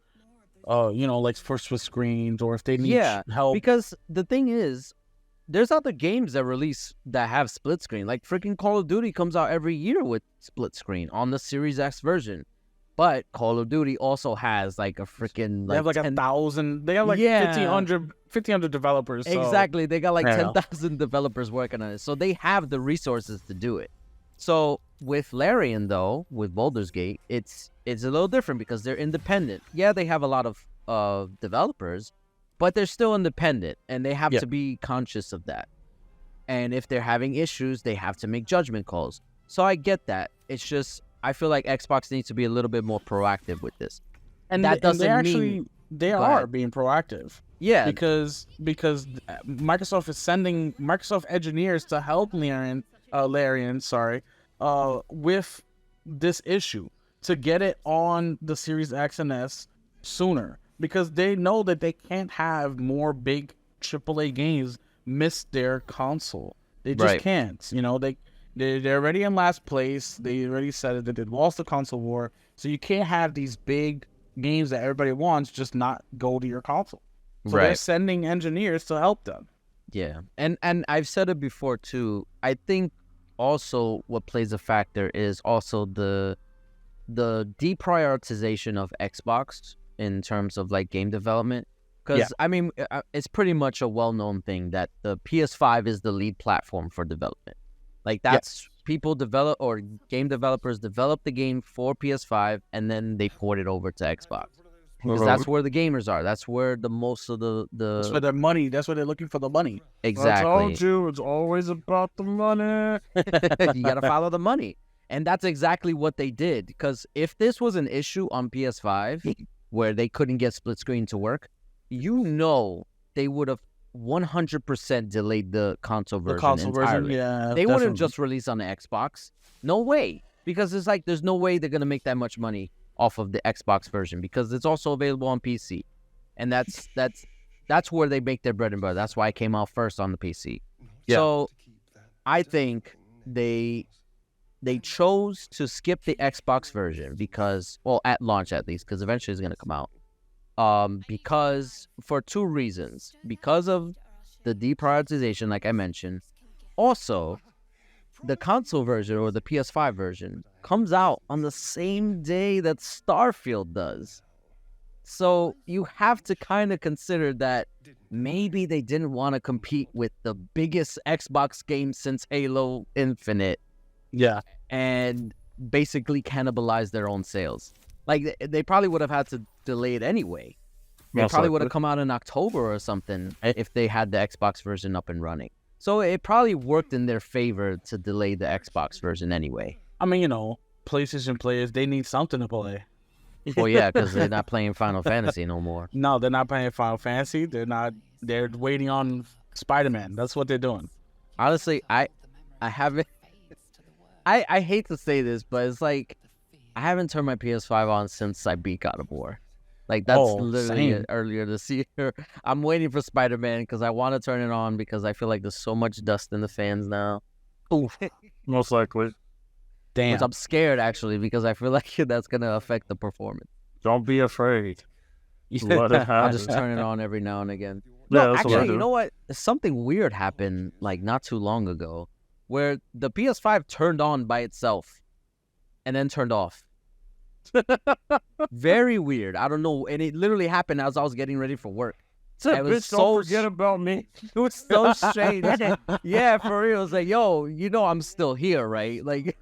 like for split screens, or if they need help. Because the thing is, there's other games that release that have split screen. Like freaking Call of Duty comes out every year with split screen on the Series X version. But Call of Duty also has like a freaking They have like 1,000. They have like 1,500 developers. So. Exactly. They got like 10,000 developers working on it. So they have the resources to do it. So with Larian, though, with Baldur's Gate, it's a little different because they're independent. Yeah, they have a lot of developers, but they're still independent, and they have to be conscious of that. And if they're having issues, they have to make judgment calls. So I get that. It's just, I feel like Xbox needs to be a little bit more proactive with this. And that doesn't mean... They are being proactive. Yeah. Because Microsoft is sending Microsoft engineers to help Larian, with this issue, to get it on the Series X and S sooner, because they know that they can't have more big AAA games miss their console. They just can't. They're already in last place. They already said that they lost the console war. So you can't have these big games that everybody wants just not go to your console. So they're sending engineers to help them. Yeah. And I've said it before too. I think also what plays a factor is also the deprioritization of Xbox in terms of like game development. Because I mean, it's pretty much a well-known thing that the PS5 is the lead platform for development. Like that's people develop, or game developers develop the game for PS5 and then they port it over to Xbox. Because that's where the gamers are. That's where the most of the That's where their money. That's where they're looking for the money. Exactly. I told you, it's always about the money. You gotta follow the money, and that's exactly what they did. Because if this was an issue on PS5 where they couldn't get split screen to work, they would have 100% delayed the console version. The console entirely. version, They wouldn't just release on the Xbox. No way, because it's like there's no way they're gonna make that much money off of the Xbox version, because it's also available on PC, and that's where they make their bread and butter. That's why it came out first on the PC. So I think they chose to skip the Xbox version because, well, at launch at least, because eventually it's gonna come out. Because for two reasons: because of the deprioritization, like I mentioned. Also, the console version, or the PS5 version, comes out on the same day that Starfield does. So you have to kind of consider that maybe they didn't want to compete with the biggest Xbox game since Halo Infinite. Yeah. And basically cannibalize their own sales. Like, they probably would have had to delay it anyway. It probably would have come out in October or something if they had the Xbox version up and running. So it probably worked in their favor to delay the Xbox version anyway. I mean, PlayStation players, they need something to play. Well, yeah, because they're not playing Final Fantasy no more. No, they're not playing Final Fantasy. They're waiting on Spider-Man. That's what they're doing. Honestly, I haven't... I hate to say this, but it's like, I haven't turned my PS5 on since I beat God of War. Like, that's literally earlier this year. I'm waiting for Spider-Man because I want to turn it on because I feel like there's so much dust in the fans now. Oof. Most likely. Damn. Which I'm scared, actually, because I feel like that's going to affect the performance. Don't be afraid. Let it happen. I'll just turn it on every now and again. Yeah, No, that's what I actually, do. you know what? Something weird happened, like, not too long ago, where the PS5 turned on by itself and then turned off. Very weird. I don't know. And it literally happened as I was getting ready for work. It was don't forget about me. It was so strange. Yeah, for real. It was like, yo, I'm still here, right? Like,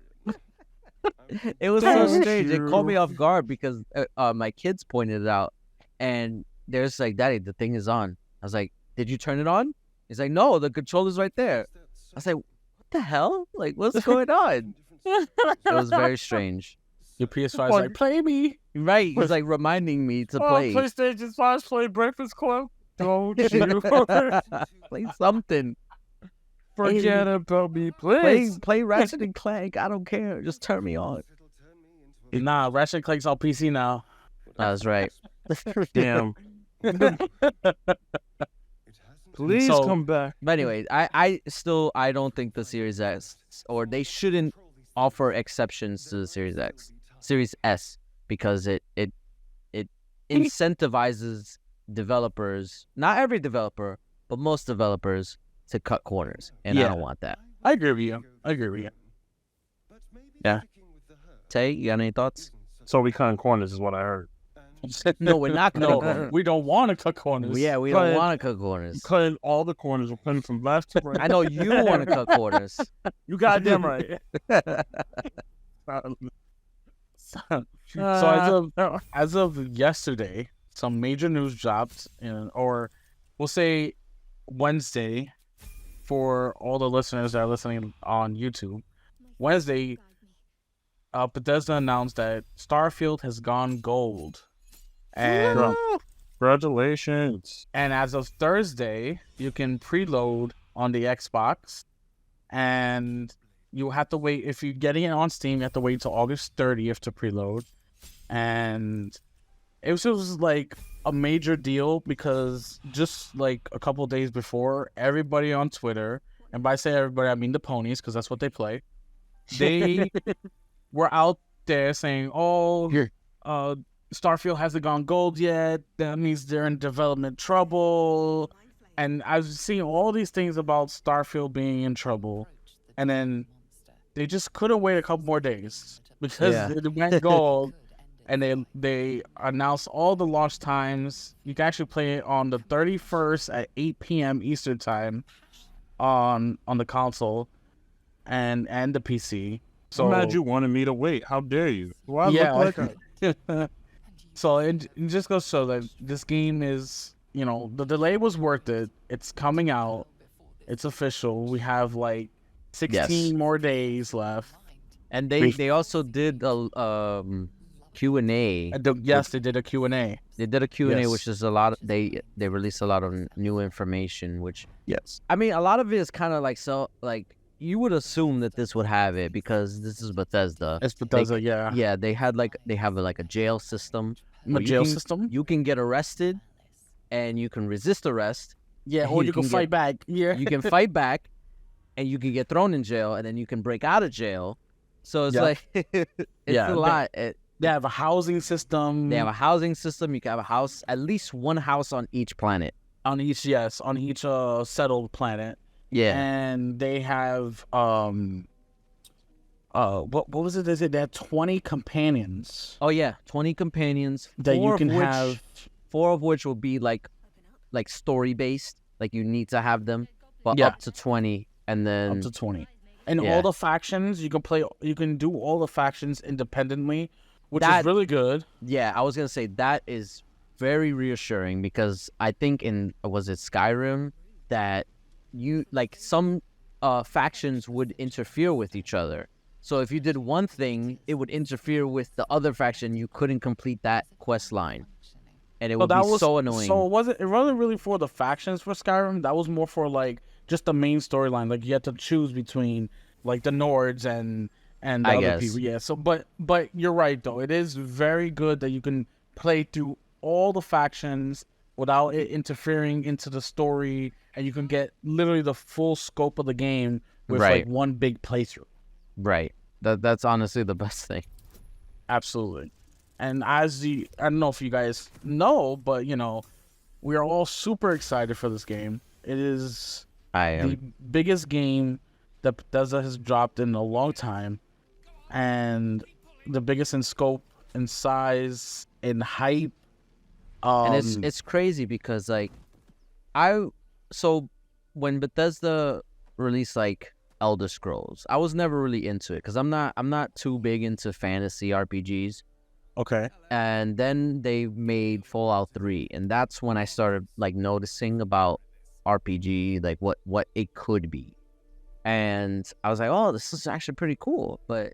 it was so strange. It caught me off guard because my kids pointed it out. And they're just like, Daddy, the thing is on. I was like, did you turn it on? He's like, no, the controller's right there. I was like, what the hell? Like, what's going on? It was very strange. Your PS5 is like, play me. Right. He's like reminding me to play. PlayStation 5 play Breakfast Club. Don't you play something. Forget about me, please. Play Ratchet and Clank. I don't care. Just turn me on. Nah, Ratchet and Clank's on PC now. That's right. Damn. Please come back. But anyway, I don't think the Series X, or they shouldn't offer exceptions to the Series S, because it incentivizes developers, not every developer, but most developers, to cut corners, and I Yeah. don't want that. I agree with you. I agree with you. Yeah. Tay, you got any thoughts? So we cutting corners is what I heard. No, we're not cutting No, corners. we don't want to cut corners. Yeah, we Cut- don't want to cut corners. Cutting all the corners. We're cutting from left to right. I know you want to cut corners. You goddamn right. So as of yesterday, some major news dropped, or we'll say Wednesday, for all the listeners that are listening on YouTube. Wednesday, Bethesda announced that Starfield has gone gold, and Congratulations. as of Thursday, you can preload on the Xbox, and you have to wait. If you're getting it on Steam, you have to wait till August 30th to preload. And it was like a major deal because just like a couple of days before, everybody on Twitter, and by say everybody, I mean the ponies, because that's what they play, they were out there saying, Starfield hasn't gone gold yet. That means they're in development trouble. And I was seeing all these things about Starfield being in trouble. And then they just couldn't wait a couple more days because it went gold. And they announced all the launch times. You can actually play it on the 31st at 8 p.m. Eastern time on the console and the PC. So I'm mad you wanted me to wait. How dare you? Do I look like So it just goes to show that this game is, the delay was worth it. It's coming out. It's official. We have like 16 more days left. And they also did a Q&A. Yes, they did a Q&A. They did a Q&A, Yes. which is a lot. They released a lot of new information, which Yes. I mean, a lot of it is kind of like you would assume that this would have it because this is Bethesda. It's Bethesda, yeah. Yeah, they have a jail system. A where jail system? You can get arrested, and you can resist arrest. Yeah, and or you can fight back. Yeah. You can fight back, and you can get thrown in jail, and then you can break out of jail. So it's like it's a lot. They have a housing system. They have a housing system. You can have a house, at least one house on each planet. On each settled planet. Yeah. And they have what was it? They had 20 companions Oh yeah, 20 companions that you can have. 4 of which will be like story based, like you need to have them, but Yeah. up to 20, and then Up to 20. And Yeah. all the factions, you can do all the factions independently, which That- is really good. yeah, I was gonna say that is very reassuring because I think was it Skyrim that some factions would interfere with each other. So if you did one thing, it would interfere with the other faction. You couldn't complete that quest line, and it would be so annoying. So it wasn't really for the factions for Skyrim. That was more for like just the main storyline. Like you had to choose between like the Nords and the I other guess. people. Yeah. So but you're right though. It is very good that you can play through all the factions without it interfering into the story, and you can get literally the full scope of the game with like one big playthrough. Right. That's honestly the best thing. Absolutely. And I don't know if you guys know, but we are all super excited for this game. It is I am. the biggest game that Bethesda has dropped in a long time, and the biggest in scope, in size, in hype. And it's crazy because so when Bethesda released Elder Scrolls, I was never really into it because I'm not too big into fantasy RPGs. Okay. And then they made Fallout 3, and that's when I started noticing about RPG, what it could be. And I was like, oh, this is actually pretty cool. But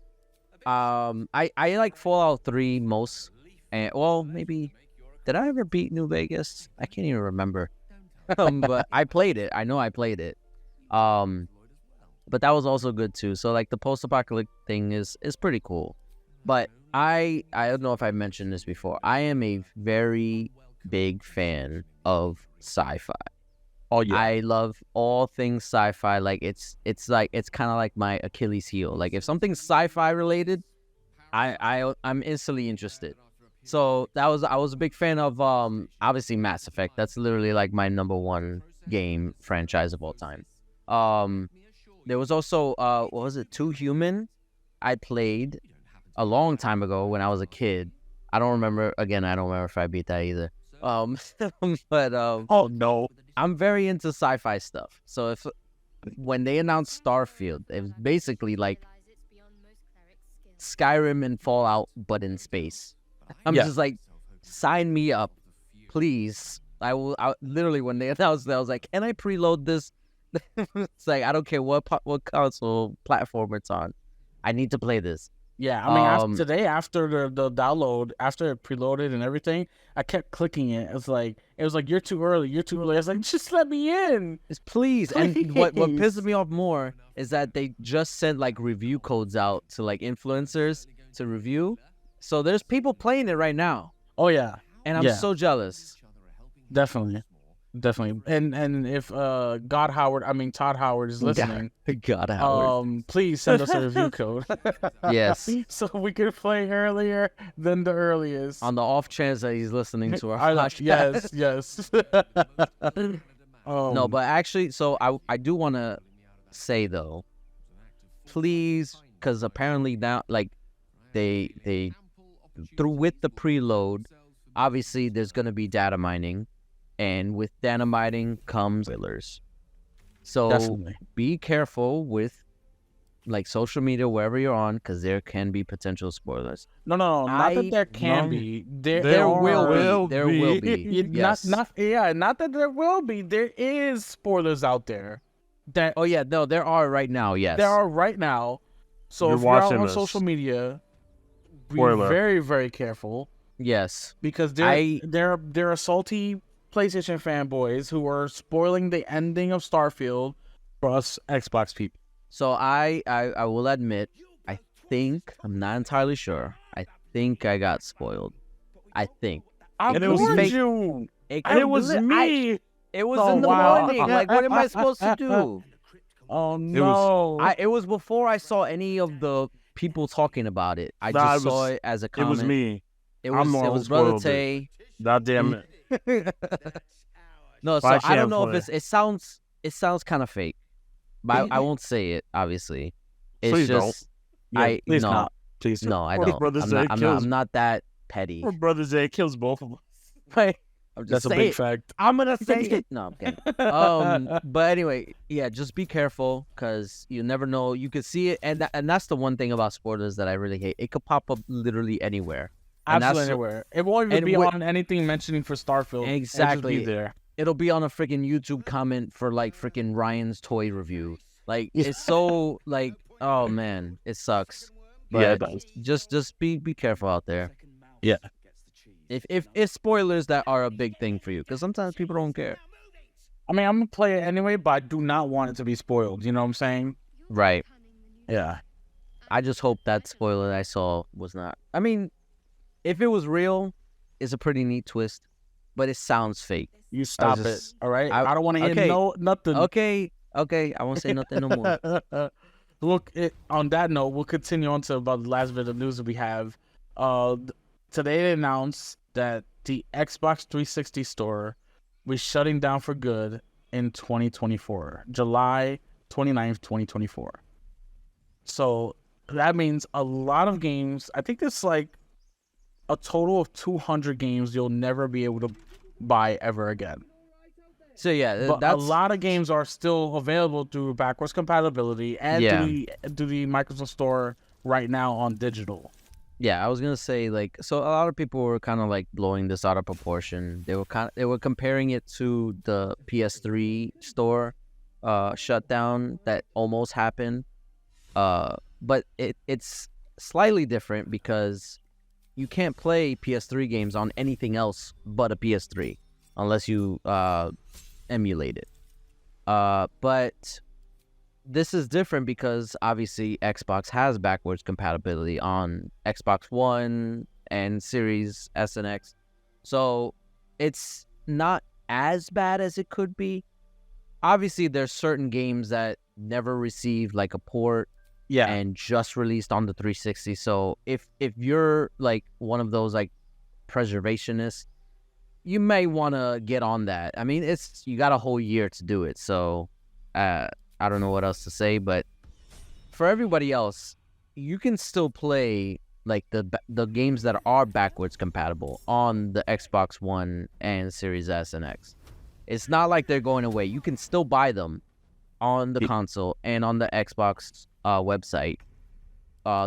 I like Fallout 3 most. And maybe did I ever beat New Vegas? I can't even remember. But I played it. I know I played it. But that was also good too. So the post-apocalyptic thing is pretty cool. But I don't know if I mentioned this before. I am a very big fan of sci-fi. Oh yeah. I love all things sci-fi. It's kind of like my Achilles heel. If something's sci-fi related, I'm instantly interested. So I was a big fan of obviously Mass Effect. That's literally like my number one game franchise of all time. There was also what was it, Two Human? I played a long time ago when I was a kid. I don't remember if I beat that either. But Oh no. I'm very into sci-fi stuff. So when they announced Starfield, it was basically like Skyrim and Fallout, but in space. I'm just like, sign me up, please. I literally, when they announced that, I was like, can I preload this? It's like, I don't care what console platform it's on. I need to play this. Yeah, I mean, after the download, after it preloaded and everything, I kept clicking it. It was like, you're too early. I was like, just let me in. Please. And what pisses me off more is that they just sent like review codes out to like influencers to review. So there's people playing it right now. Oh yeah. And I'm so jealous. Definitely. And if Todd Howard is listening, God Howard, please send us a review code. Yes. So we can play earlier than the earliest. On the off chance that he's listening to our podcast. Yes. No, but actually, so I do want to say though, please, because apparently now, like, they through with the preload, obviously there's gonna be data mining. And with data mining comes spoilers. So definitely be careful with like social media, wherever you're on, because there can be potential spoilers. No, not that there can be. There will be. Yes. Not that there will be. There is spoilers out there. There are right now. Yes, there are right now. So You're if you're out on this. social media, be Spoiler. very, very careful. Yes, because there are salty PlayStation fanboys who are spoiling the ending of Starfield for us Xbox people. So I will admit, I'm not entirely sure. I think I got spoiled. I think. It was you. It was me. It was in the morning. Like, what am I supposed to do? Oh no! It was before I saw any of the people talking about it. I just saw it as a comment. It was me. It was Brother Tay. God damn it. No, so I don't know if it sounds kind of fake, but I won't say it. Obviously, it's please just don't. Please not. Please no, I don't. I'm not that petty. Or Brother Tay kills both of us. Right. That's a big fact. I'm gonna say it. No, I'm kidding. But anyway, yeah, just be careful because you never know. You could see it, and that's the one thing about spoilers that I really hate. It could pop up literally anywhere. Absolutely anywhere. It won't even be on anything mentioning for Starfield. Exactly. It'll be there. It'll be on a freaking YouTube comment for like freaking Ryan's toy review. Like it's so like, oh man, it sucks. But yeah, it does. Just be careful out there. Yeah. If spoilers that are a big thing for you, because sometimes people don't care. I mean, I'm gonna play it anyway, but I do not want it to be spoiled. You know what I'm saying? Right. Yeah. I just hope that spoiler that I saw was not. I mean, if it was real, it's a pretty neat twist, but it sounds fake. You stop it, all right? I don't want to hear nothing. Okay, I won't say nothing no more. Look, on that note, we'll continue on to about the last bit of news that we have. Today they announced that the Xbox 360 store was shutting down for good in 2024, July 29th, 2024. So that means a lot of games, I think it's like a total of 200 games you'll never be able to buy ever again. So yeah, but a lot of games are still available through backwards compatibility and through the Microsoft Store right now on digital. Yeah, I was gonna say, like, so a lot of people were kind of like blowing this out of proportion. They were comparing it to the PS3 store shutdown that almost happened. But it's slightly different because you can't play PS3 games on anything else but a PS3 unless you emulate it. But this is different because obviously Xbox has backwards compatibility on Xbox One and Series S and X. So it's not as bad as it could be. Obviously, there's certain games that never received like a port and just released on the 360. So if you're like one of those like preservationist, you may want to get on that. I mean, you got a whole year to do it, so I don't know what else to say. But for everybody else, you can still play like the games that are backwards compatible on the Xbox One and Series S and X. It's not like they're going away. You can still buy them on the console and on the Xbox website.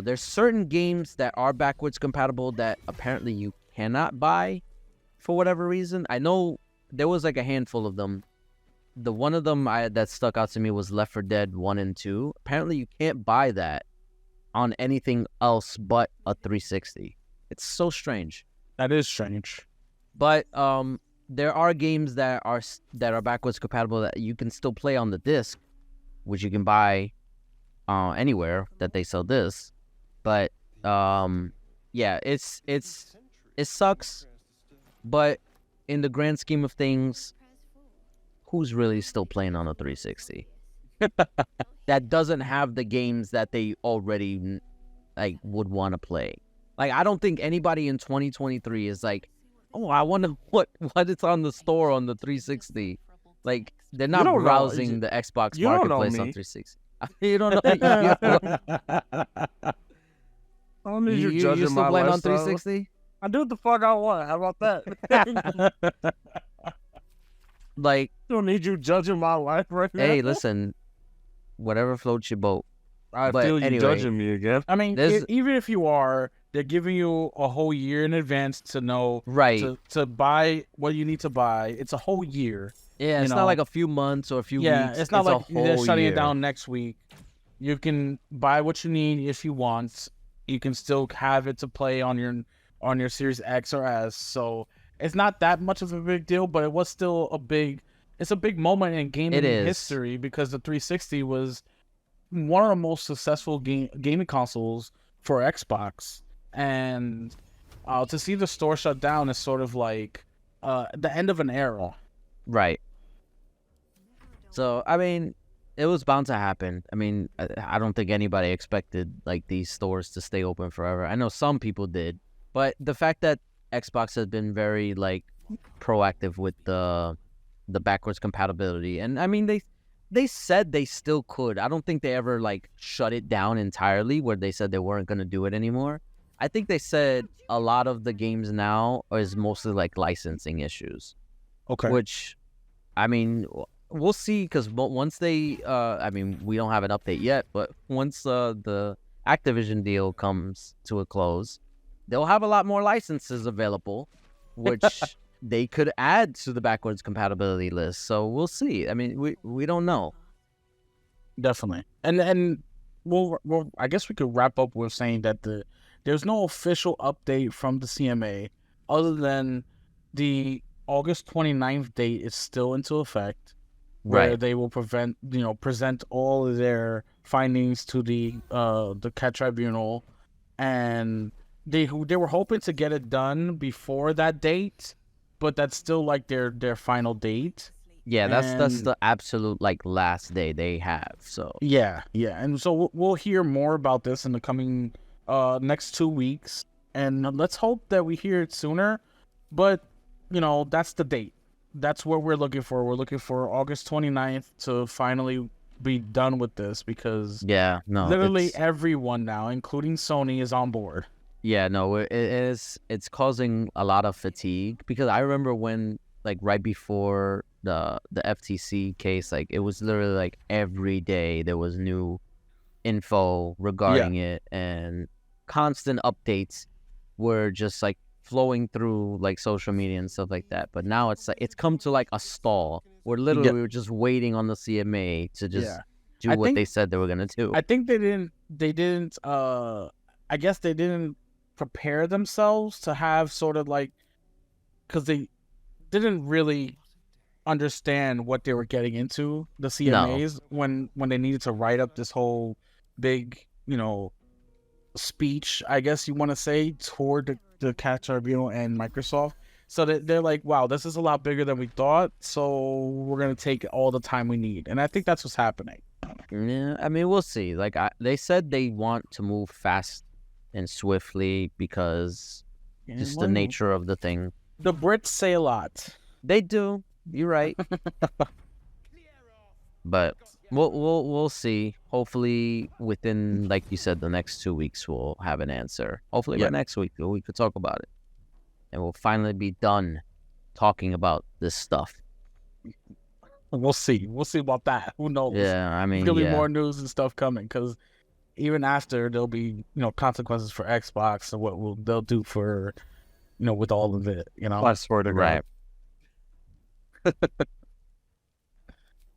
There's certain games that are backwards compatible that apparently you cannot buy for whatever reason. I know there was like a handful of them. The one of them that stuck out to me was Left 4 Dead 1 and 2. Apparently you can't buy that on anything else but a 360. It's so strange. That is strange. But there are games that are backwards compatible that you can still play on the disc, which you can buy anywhere that they sell this. But yeah, it sucks. But in the grand scheme of things, who's really still playing on a 360? That doesn't have the games that they already like would want to play. Like, I don't think anybody in 2023 is like, oh, I wonder what it's on the store on the 360. Like, they're not browsing the Xbox Marketplace on 360. You don't know. I don't need you judging you still my playing on lifestyle. 360? I do what the fuck I want. How about that? Like, Don't need you judging my life right now. hey, listen, whatever floats your boat. I but feel you anyway. judging me again. I mean, even if you are, they're giving you a whole year in advance to know to buy what you need to buy. It's a whole year. Yeah, it's not like a few months or a few weeks. It's not like they're shutting year. it down next week. You can buy what you need if you want. You can still have it to play on your Series X or S. So it's not that much of a big deal, but it was still it's a big moment in gaming history because the 360 was one of the most successful gaming consoles for Xbox. And to see the store shut down is sort of like the end of an era. Right. So, I mean, it was bound to happen. I mean, I don't think anybody expected like these stores to stay open forever. I know some people did, but the fact that Xbox has been very like proactive with the backwards compatibility, and I mean they said they still could. I don't think they ever like shut it down entirely where they said they weren't going to do it anymore. I think they said a lot of the games now is mostly like licensing issues. Okay. Which, I mean, we'll see because once they, I mean, we don't have an update yet, but once the Activision deal comes to a close, they'll have a lot more licenses available, which they could add to the backwards compatibility list. So we'll see. I mean, we don't know. Definitely. And we'll I guess we could wrap up with saying that there's no official update from the CMA other than the August 29th date is still into effect, where they will present all of their findings to the CAT tribunal, and they were hoping to get it done before that date, but that's still like their final date. Yeah, that's the absolute like last day they have. So yeah, and so we'll hear more about this in the coming next 2 weeks, and let's hope that we hear it sooner. But that's the date. That's what we're looking for. We're looking for August 29th to finally be done with this because literally everyone now, including Sony, is on board. Yeah, no, it's causing a lot of fatigue because I remember when like right before the FTC case, like it was literally like every day there was new info regarding it and constant updates were just like flowing through like social media and stuff like that. But now it's like it's come to like a stall where literally we were just waiting on the CMA to just do what they said they were gonna do. I think they didn't I guess they didn't prepare themselves to have sort of like, because they didn't really understand what they were getting into, the CMAs, when they needed to write up this whole big speech, I guess you want to say, toward the CAT tribunal and Microsoft. So they're like, wow, this is a lot bigger than we thought, so we're going to take all the time we need. And I think that's what's happening. Yeah, I mean, we'll see. Like they said they want to move fast and swiftly because just the nature of the thing. The Brits say a lot. They do. You're right. But we'll see. Hopefully, within, like you said, the next 2 weeks, we'll have an answer. Hopefully, by next week, we could talk about it, and we'll finally be done talking about this stuff. We'll see. We'll see about that. Who knows? Yeah, I mean, there'll be more news and stuff coming because even after there'll be consequences for Xbox and what they'll do for with all of it. That's for the right.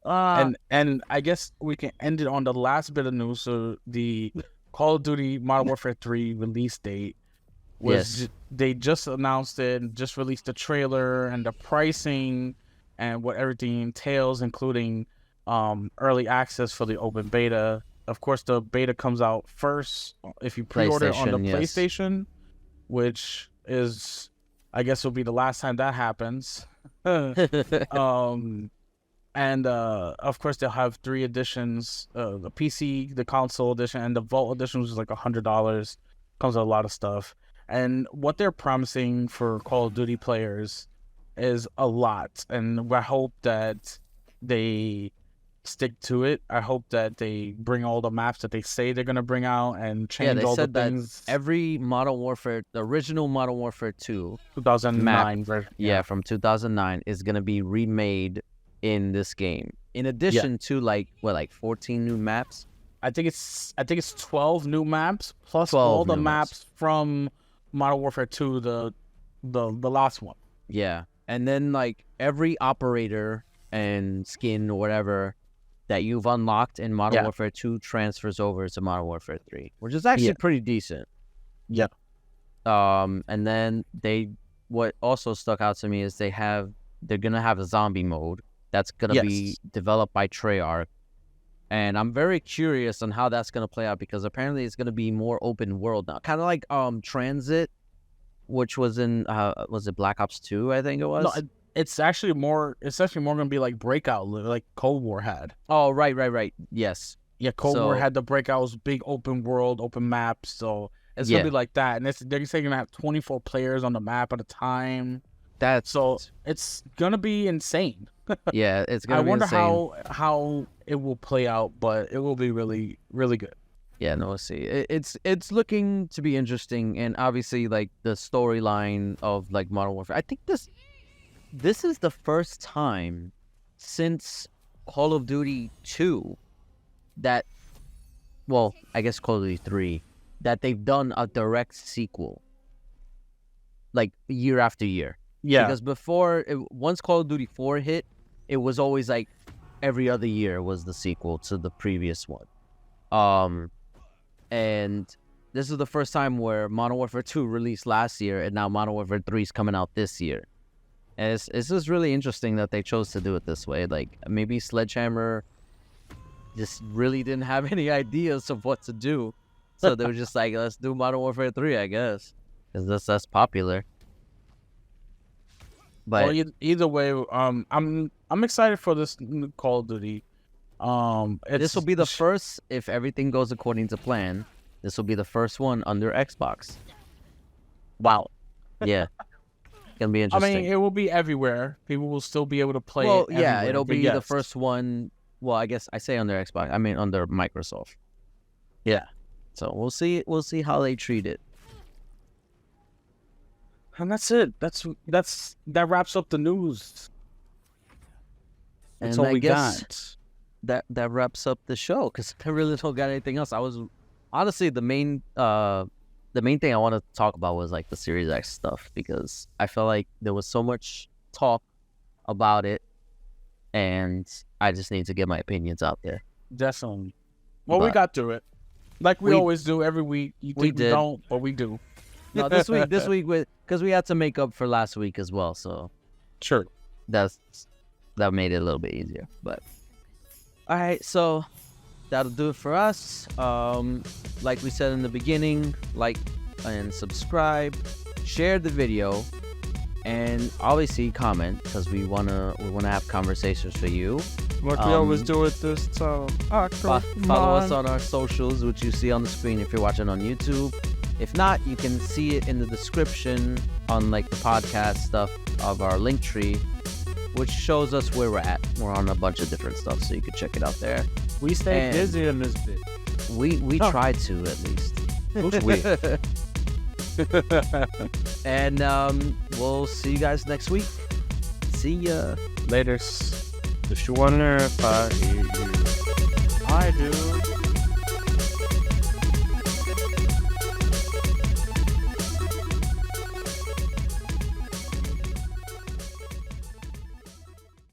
And I guess we can end it on the last bit of news. So the Call of Duty Modern Warfare 3 release date was they just announced it and just released the trailer and the pricing and what everything entails, including early access for the open beta. Of course, the beta comes out first if you pre-order on the PlayStation, which is, I guess, will be the last time that happens. And of course, they'll have 3 editions: the PC, the console edition, and the Vault edition, which is like $100. Comes with a lot of stuff. And what they're promising for Call of Duty players is a lot, and I hope that they stick to it. I hope that they bring all the maps that they say they're gonna bring out and change all the things. That every Modern Warfare, the original Modern Warfare 2, 2009 version, from 2009, is gonna be remade in this game. In addition to like 14 new maps. I think it's 12 new maps plus all the maps from Modern Warfare 2, the last one. Yeah. And then like every operator and skin or whatever that you've unlocked in Modern Warfare 2 transfers over to Modern Warfare 3, which is actually pretty decent. Yeah. And then what also stuck out to me is they're gonna have a zombie mode that's gonna be developed by Treyarch. And I'm very curious on how that's gonna play out because apparently it's gonna be more open world now, kind of like Transit, which was in was it Black Ops 2? I think it was. No, it's actually more gonna be like Breakout, like Cold War had. Oh, right. Yes. Yeah, Cold War had the Breakout's big open world, open maps. So it's gonna be like that, and they're saying you're gonna have 24 players on the map at a time. It's gonna be insane. Yeah, it's gonna be insane. I wonder how it will play out, but it will be really, really good. Yeah, no, we'll see. It's looking to be interesting, and obviously, like the storyline of like Modern Warfare. I think this is the first time since Call of Duty 2 that, well, I guess Call of Duty 3, that they've done a direct sequel, like year after year. Yeah. Because before, once Call of Duty 4 hit, it was always like every other year was the sequel to the previous one. And this is the first time where Modern Warfare 2 released last year, and now Modern Warfare 3 is coming out this year. And it's just really interesting that they chose to do it this way. Like, maybe Sledgehammer just really didn't have any ideas of what to do. So they were just like, let's do Modern Warfare 3, I guess. Because that's popular. But either way, I'm excited for this new Call of Duty. This will be the first, if everything goes according to plan, this will be the first one under Xbox. Wow. Yeah. It's gonna be interesting. I mean, it will be everywhere. People will still be able to play it. Well, yeah, it'll be the first one. Well, I guess I say under Xbox. I mean, under Microsoft. Yeah. So we'll see. We'll see how they treat it. And that's it. That wraps up the news. That's all we got. That wraps up the show because I really don't got anything else. I was honestly the main thing I want to talk about was like the Series X stuff because I felt like there was so much talk about it, and I just need to get my opinions out there. Definitely. Well, we got through it, like we always do every week. You think we don't, but we do. No, this week because we had to make up for last week as well. So sure, that made it a little bit easier. But all right, so that'll do it for us. Like we said in the beginning, like and subscribe, share the video, and obviously comment because we wanna have conversations for you. Like we always do with this. So follow us on our socials, which you see on the screen if you're watching on YouTube. If not, you can see it in the description on like the podcast stuff of our link tree, which shows us where we're at. We're on a bunch of different stuff, so you can check it out there. We stay And busy in this bit. We try to, at least. Who's we? And we'll see you guys next week. See ya. Laters. Just wonder if I do.